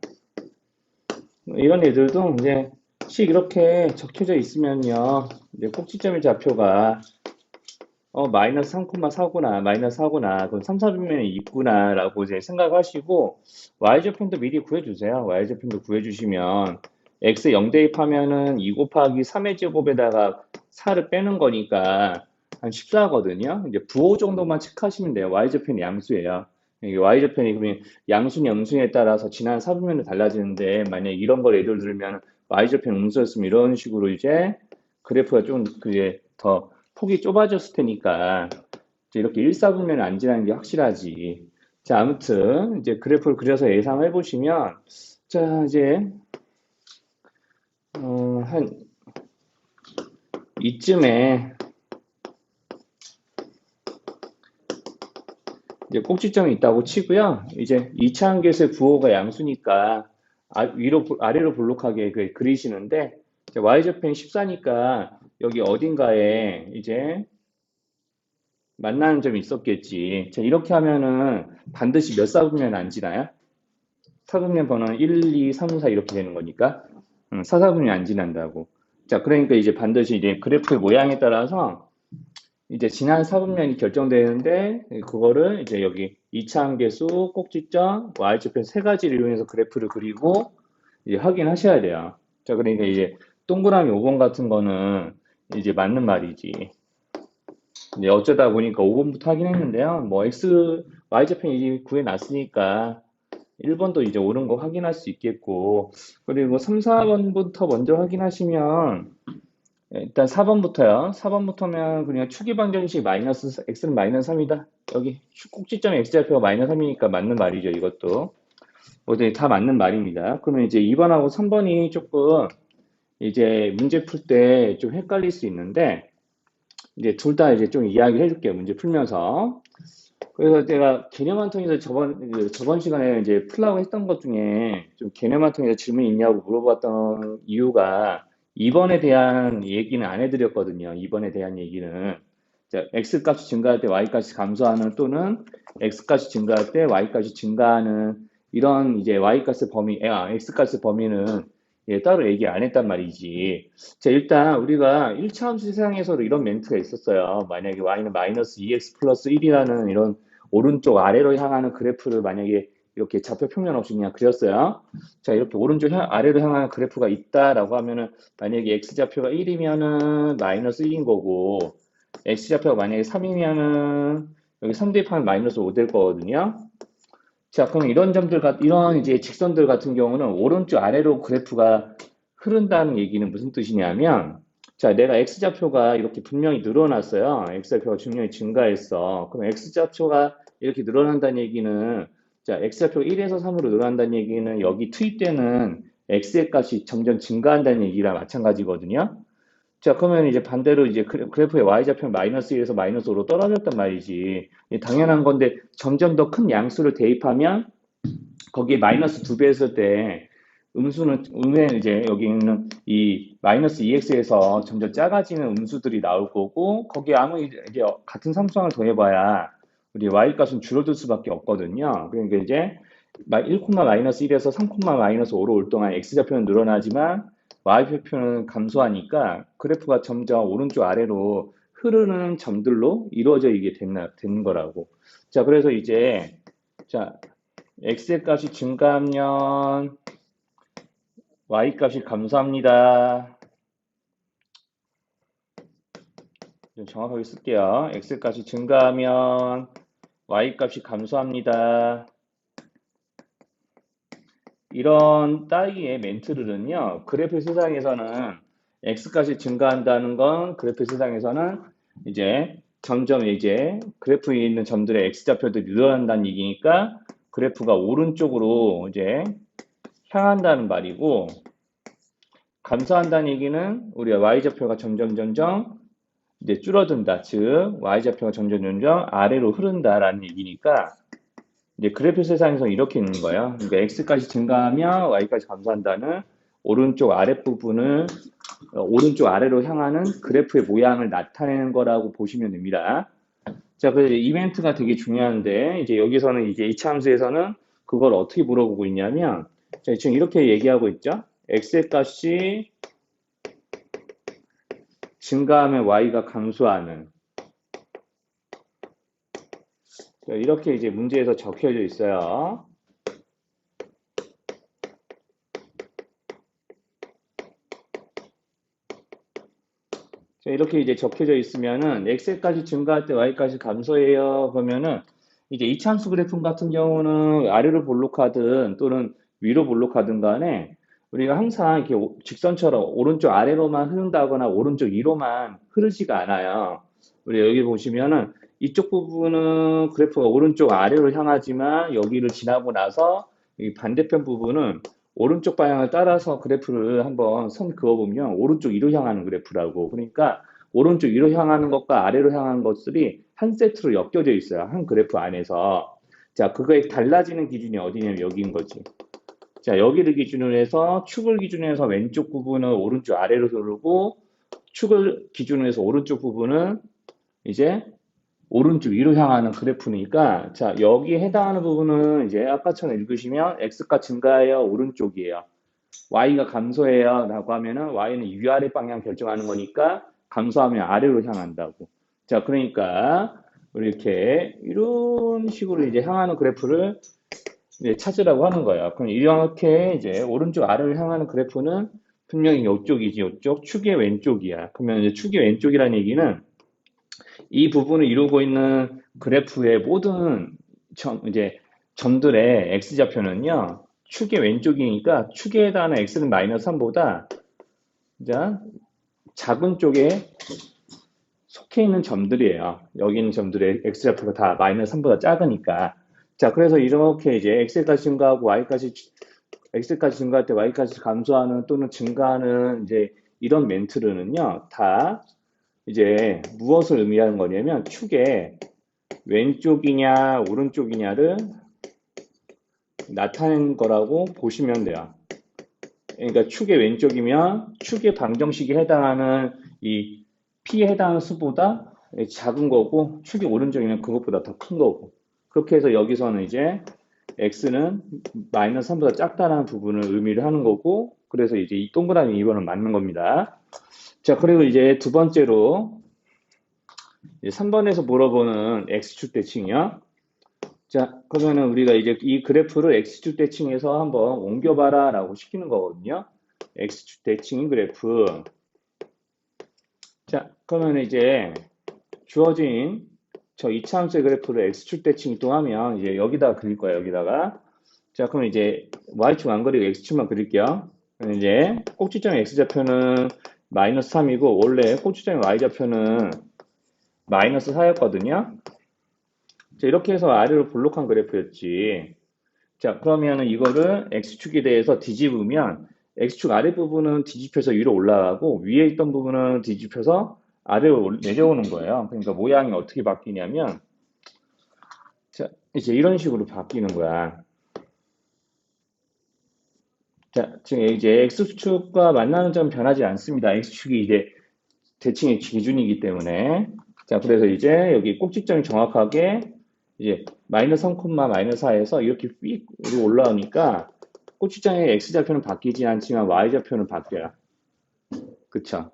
이런 애들도 이제 식 이렇게 적혀져 있으면요. 이제 꼭지점의 좌표가 마이너스 3,4구나, 마이너스 4구나, 그럼 3, 4분면에 있구나, 라고 이제 생각하시고, y좌편도 미리 구해주세요. y좌편도 구해주시면, x 0 대입하면은 2 곱하기 3의 제곱에다가 4를 빼는 거니까, 한 14거든요. 이제 부호 정도만 체크하시면 돼요. y좌편이 양수예요. 이게 y좌편이 그러면 양수냐 음수냐에 따라서 지난 4분면이 달라지는데, 만약에 이런 걸 예를 들면, y좌편 음수였으면 이런 식으로 이제 그래프가 좀 그게 더 폭이 좁아졌을 테니까 이렇게 1, 4분면 안 지나는 게 확실하지. 자, 아무튼 이제 그래프를 그려서 예상해 보시면 자, 이제 한 이쯤에 이제 꼭지점이 있다고 치고요. 이제 2차 한계수의 부호가 양수니까 위로 아래로 볼록하게 그리시는데 y좌편이 14니까 여기 어딘가에 이제 만나는 점이 있었겠지. 자, 이렇게 하면은 반드시 몇 사분면 안 지나요? 사분면 번호는 1, 2, 3, 4 이렇게 되는 거니까. 4사분면이 안 지난다고. 자, 그러니까 이제 반드시 이제 그래프의 모양에 따라서 이제 지난 사분면이 결정되는데 그거를 이제 여기 이차함계수, 꼭지점, y좌표 세 가지를 이용해서 그래프를 그리고 이제 확인하셔야 돼요. 자, 그러니까 이제 동그라미 5번 같은 거는 이제 맞는 말이지. 이제 어쩌다 보니까 5번부터 하긴 했는데요. 뭐 y좌표 이제 구해놨으니까 1번도 이제 옳은 거 확인할 수 있겠고, 그리고 3, 4번부터 먼저 확인하시면 일단 4번부터요. 4번부터면 그냥 추기 방정식 마이너스 x는 마이너스 3이다. 여기 꼭지점 x좌표가 마이너스 3이니까 맞는 말이죠. 이것도. 어제 다 맞는 말입니다. 그러면 이제 2번하고 3번이 조금 이제 문제 풀 때 좀 헷갈릴 수 있는데 이제 둘 다 이제 좀 이야기를 해줄게요. 문제 풀면서. 그래서 제가 개념만 통해서 저번 시간에 이제 풀라고 했던 것 중에 좀 개념만 통해서 질문이 있냐고 물어봤던 이유가 2번에 대한 얘기는 안 해드렸거든요. 2번에 대한 얘기는. 자, x 값이 증가할 때 y 값이 감소하는 또는 x 값이 증가할 때 y 값이 증가하는 이런 이제 y 값의 범위, x 값의 범위는 따로 얘기 안 했단 말이지. 자, 일단 우리가 1차 함수 세상에서도 이런 멘트가 있었어요. 만약에 y는 마이너스 2x 플러스 1이라는 이런 오른쪽 아래로 향하는 그래프를 만약에 이렇게 좌표 평면 없이 그냥 그렸어요. 자, 이렇게 오른쪽 아래로 향하는 그래프가 있다라고 하면은 만약에 x좌표가 1이면은 마이너스 1인 거고 x좌표가 만약에 3이면은 여기 3 대입하면 마이너스 5 될 거거든요. 자, 그럼 이런 이제 직선들 같은 경우는 오른쪽 아래로 그래프가 흐른다는 얘기는 무슨 뜻이냐면, 자, 내가 x좌표가 이렇게 분명히 늘어났어요. x좌표가 분명히 증가했어. 그럼 x좌표가 이렇게 늘어난다는 얘기는, 자, x좌표가 1에서 3으로 늘어난다는 얘기는 여기 투입되는 x의 값이 점점 증가한다는 얘기랑 마찬가지거든요. 자, 그러면 이제 반대로 이제 그래프의 y좌표는 마이너스 1에서 마이너스 5로 떨어졌단 말이지. 당연한 건데 점점 더 큰 양수를 대입하면 거기에 마이너스 2배 했을 때 음수는 이제 여기 있는 이 마이너스 2x에서 점점 작아지는 음수들이 나올 거고 거기에 아무리 이제 같은 상수항을 더해봐야 우리 y 값은 줄어들 수밖에 없거든요. 그러니까 이제 1, 마이너스 1에서 3, 마이너스 5로 올 동안 x좌표는 늘어나지만 y좌표는 감소하니까 그래프가 점점 오른쪽 아래로 흐르는 점들로 이루어져 이게 되는 거라고. 자, 그래서 이제 자, x의 값이 증가하면 y 값이 감소합니다. 좀 정확하게 쓸게요. x 값이 증가하면 y 값이 감소합니다. 이런 따위의 멘트들은요, 그래프 세상에서는 x 값이 증가한다는 건 그래프 세상에서는 이제 점점 이제 그래프에 있는 점들의 x좌표들이 늘어난다는 얘기니까 그래프가 오른쪽으로 이제 향한다는 말이고, 감소한다는 얘기는 우리가 y좌표가 점점 이제 줄어든다. 즉 y좌표가 점점 아래로 흐른다라는 얘기니까 이제 그래프 세상에서 이렇게 있는 거예요. 그러니까 x까지 증가하면 y까지 감소한다는 오른쪽 아랫부분을 오른쪽 아래로 향하는 그래프의 모양을 나타내는 거라고 보시면 됩니다. 자, 그래서 이벤트가 되게 중요한데 이제 여기서는 이제 이차 함수에서는 그걸 어떻게 물어보고 있냐면 자, 지금 이렇게 얘기하고 있죠. x의 값이 증가하면 y가 감소하는 이렇게 이제 문제에서 적혀져 있어요. 자, 이렇게 이제 적혀져 있으면은 x까지 증가할 때 y까지 감소해요. 그러면은 이제 이차함수 그래프 같은 경우는 아래로 볼록하든 또는 위로 볼록하든 간에 우리가 항상 이렇게 직선처럼 오른쪽 아래로만 흐른다거나 오른쪽 위로만 흐르지가 않아요. 우리 여기 보시면은 이쪽 부분은 그래프가 오른쪽 아래로 향하지만 여기를 지나고 나서 이 반대편 부분은 오른쪽 방향을 따라서 그래프를 한번 선 그어보면 오른쪽 위로 향하는 그래프라고. 그러니까 오른쪽 위로 향하는 것과 아래로 향하는 것들이 한 세트로 엮여져 있어요. 한 그래프 안에서. 자, 그거에 달라지는 기준이 어디냐면 여기인 거지. 자, 여기를 기준으로 해서 축을 기준으로 해서 왼쪽 부분은 오른쪽 아래로 흐르고 축을 기준으로 해서 오른쪽 부분은 이제 오른쪽 위로 향하는 그래프니까, 자, 여기에 해당하는 부분은 이제 아까처럼 읽으시면 x가 증가해요, 오른쪽이에요. y가 감소해요 라고 하면은 y는 위아래 방향 결정하는 거니까 감소하면 아래로 향한다고. 자, 그러니까 이렇게 이런 식으로 이제 향하는 그래프를 이제 찾으라고 하는 거예요. 그럼 이렇게 이제 오른쪽 아래를 향하는 그래프는 분명히 이쪽이지, 이쪽 축의 왼쪽이야. 그러면 이제 축의 왼쪽이라는 얘기는 이 부분을 이루고 있는 그래프의 모든 이제 점들의 x좌표는요, 축의 왼쪽이니까 축에 해당하는 x는 마이너스 3보다 작은 쪽에 속해 있는 점들이에요. 여기 있는 점들의 x좌표가 다 마이너스 3보다 작으니까. 자, 그래서 이렇게 이제 x까지 증가하고 x까지 증가할 때 y까지 감소하는 또는 증가하는 이제 이런 멘트르는요, 다 이제 무엇을 의미하는 거냐면 축의 왼쪽이냐 오른쪽이냐를 나타낸 거라고 보시면 돼요. 그러니까 축의 왼쪽이면 축의 방정식에 해당하는 이 P에 해당하는 수보다 작은 거고, 축의 오른쪽이면 그것보다 더 큰 거고. 그렇게 해서 여기서는 이제 X는 마이너스 3보다 작다는 부분을 의미를 하는 거고, 그래서 이제 이 동그라미 2번은 맞는 겁니다. 자, 그리고 이제 두 번째로 3번에서 물어보는 X축 대칭이요. 자, 그러면은 우리가 이제 이 그래프를 X축 대칭에서 한번 옮겨봐라 라고 시키는 거거든요. X축 대칭인 그래프. 자, 그러면 이제 주어진 저 이차함수의 그래프를 X축 대칭 이동하면 이제 여기다가 그릴 거예요, 여기다가. 자, 그럼 이제 Y축 안 그리고 X축만 그릴게요. 그럼 이제 꼭지점의 X좌표는 마이너스 3이고, 원래 꼭지점의 Y좌표는 마이너스 4였거든요. 자, 이렇게 해서 아래로 볼록한 그래프였지. 자, 그러면은 이거를 X축에 대해서 뒤집으면 X축 아랫부분은 뒤집혀서 위로 올라가고 위에 있던 부분은 뒤집혀서 아래로 내려오는 거예요. 그러니까 모양이 어떻게 바뀌냐면, 자, 이제 이런 식으로 바뀌는 거야. 자, 지금 이제 X축과 만나는 점은 변하지 않습니다. X축이 이제 대칭의 기준이기 때문에. 자, 그래서 이제 여기 꼭지점이 정확하게 이제 마이너스 3, 마이너스 4에서 이렇게 삑 올라오니까 꼭지점의 X좌표는 바뀌지 않지만 Y좌표는 바뀌어요. 그쵸?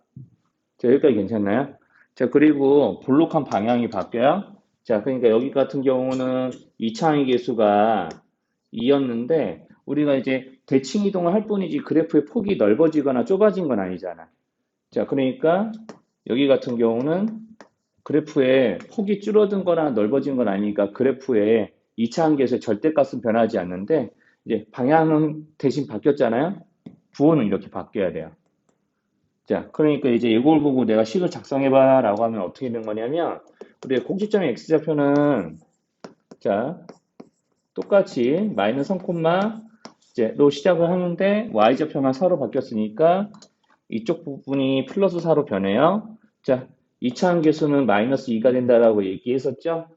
자, 여기까지 괜찮나요? 자, 그리고 볼록한 방향이 바뀌어요. 자, 그러니까 여기 같은 경우는 이차항의 개수가 2였는데 우리가 이제 대칭 이동을 할 뿐이지 그래프의 폭이 넓어지거나 좁아진 건 아니잖아. 자, 그러니까 여기 같은 경우는 그래프의 폭이 줄어든 거나 넓어진 건 아니니까 그래프의 이차함계수의 절대값은 변하지 않는데 이제 방향은 대신 바뀌었잖아요. 부호는 이렇게 바뀌어야 돼요. 자, 그러니까 이제 이걸 보고 내가 식을 작성해봐 라고 하면 어떻게 된 거냐면 우리의 꼭지점의 x좌표는 자, 똑같이 마이너스 3, 이제로 시작을 하는데 y좌표만 4로 바뀌었으니까 이쪽 부분이 플러스 4로 변해요. 자, 이차함계수는 마이너스 2가 된다라고 얘기했었죠?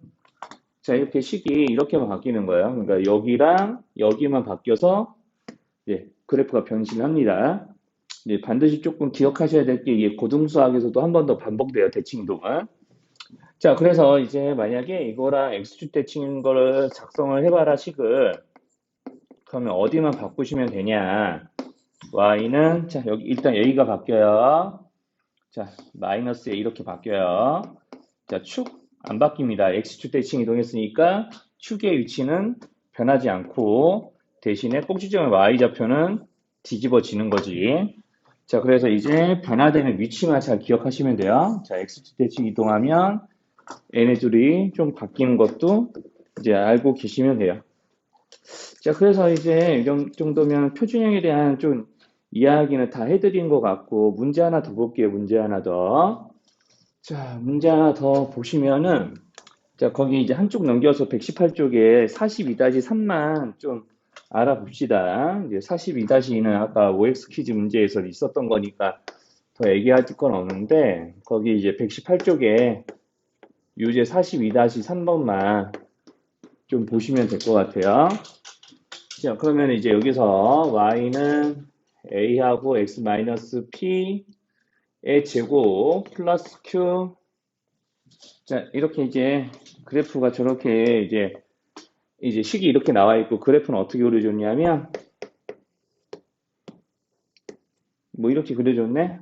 자, 이렇게 식이 이렇게만 바뀌는 거예요. 그러니까 여기랑 여기만 바뀌어서 이제 그래프가 변신합니다. 이제 반드시 조금 기억하셔야 될 게 이게 고등수학에서도 한 번 더 반복돼요. 대칭 이동은. 자, 그래서 이제 만약에 이거랑 x축 대칭인 거를 작성을 해봐라 식을. 그러면 어디만 바꾸시면 되냐? y는 자, 여기 일단 여기가 바뀌어요. 자, 마이너스에 이렇게 바뀌어요. 자, 축 안 바뀝니다. x축 대칭 이동했으니까 축의 위치는 변하지 않고 대신에 꼭지점의 y좌표는 뒤집어지는 거지. 자, 그래서 이제 변화되는 위치만 잘 기억하시면 돼요. 자, x축 대칭 이동하면 얘네들이 좀 바뀌는 것도 이제 알고 계시면 돼요. 자, 그래서 이제 이 정도면 표준형에 대한 좀 이야기는 다 해드린 것 같고, 문제 하나 더 볼게요. 문제 하나 더. 자, 문제 하나 더 보시면은, 자, 거기 이제 한쪽 넘겨서 118쪽에 42-3만 좀 알아봅시다. 이제 42-2는 아까 OX 퀴즈 문제에서 있었던 거니까 더 얘기할 건 없는데, 거기 이제 118쪽에 유제 42-3번만 좀 보시면 될 것 같아요. 자, 그러면 이제 여기서 y는 a하고 x-p 제곱 플러스 q. 자, 이렇게 이제 그래프가 저렇게 이제 식이 이렇게 나와 있고 그래프는 어떻게 그려줬냐면 뭐 이렇게 그려줬네.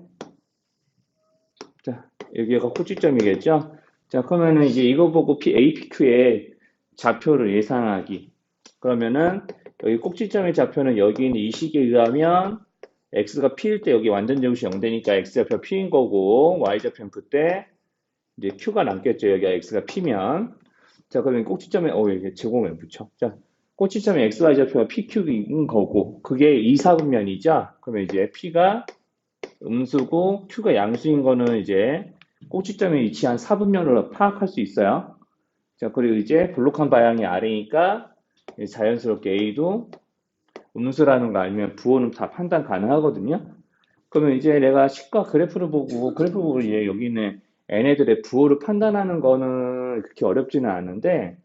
자, 여기가 꼭지점이겠죠? 자, 그러면은 이제 이거 보고 APQ의 좌표를 예상하기. 그러면은 여기 꼭지점의 좌표는 여기 있는 이 식에 의하면 x가 p일 때 여기 완전 제곱이 0되니까 x좌표 p인 거고 y좌표는 그때 이제 q가 남겠죠. 여기가 x가 p면. 자, 그러면 꼭지점에 이게 제곱을 붙여. 자, 꼭지점의 xy좌표가 pq인 거고 그게 이사분면이죠. 그러면 이제 p가 음수고 q가 양수인 거는 이제 꼭지점에 위치한 사분면으로 파악할 수 있어요. 자, 그리고 이제 블록한 방향이 아래니까 자연스럽게 a도 음수라는 거 아니면 부호는 다 판단 가능하거든요. 그러면 이제 내가 식과 그래프를 보고 이제 여기 있는 얘네들의 부호를 판단하는 거는 그렇게 어렵지는 않은데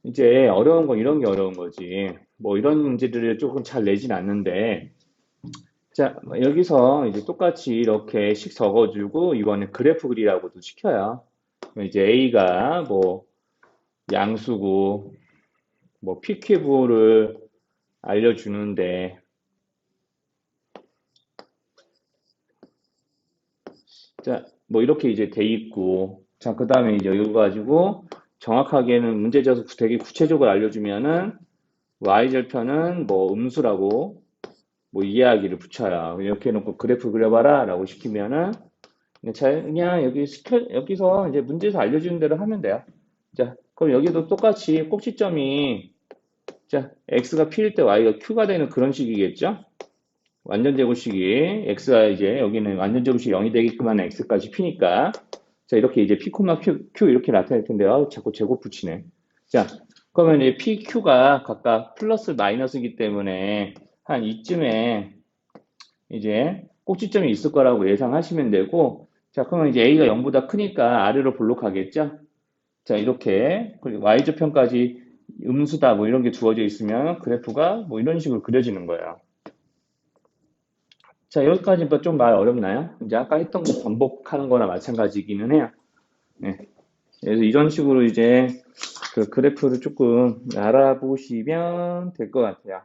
이제 어려운 건 이런 게 어려운 거지. 뭐 이런 문제들을 조금 잘 내진 않는데 자, 여기서 이제 똑같이 이렇게 식 적어주고, 이거는 그래프 그리라고도 시켜요. 그럼 이제 A가 뭐 양수고, 뭐 PQ부호를 알려주는데, 자, 뭐 이렇게 이제 돼 있고, 자, 그 다음에 이제 이거 가지고 정확하게는 문제 져서 되게 구체적으로 알려주면은, Y절편은 뭐 음수라고 뭐 이해하기를 붙여요. 이렇게 해놓고 그래프 그려봐라 라고 시키면은, 그냥 여기서 이제 문제에서 알려주는 대로 하면 돼요. 자, 그럼 여기도 똑같이 꼭지점이, 자, x가 p일 때 y가 q가 되는 그런 식이겠죠? 완전 제곱식이, x가 이제, 여기는 완전 제곱식이 0이 되게끔 하는 x까지 p니까. 자, 이렇게 이제 p, q 이렇게 나타낼 텐데, 자꾸 제곱 붙이네. 자, 그러면 이제 p, q가 각각 플러스 마이너스이기 때문에 한 이쯤에 이제 꼭지점이 있을 거라고 예상하시면 되고, 자, 그러면 이제 a가 0보다 크니까 아래로 볼록하겠죠? 자, 이렇게, 그리고 y좌편까지 음수다, 뭐 이런 게 주어져 있으면 그래프가 뭐 이런 식으로 그려지는 거예요. 자, 여기까지 좀 말 어렵나요? 이제 아까 했던 거 반복하는 거나 마찬가지기는 해요. 네. 그래서 이런 식으로 이제 그 그래프를 조금 알아보시면 될 것 같아요.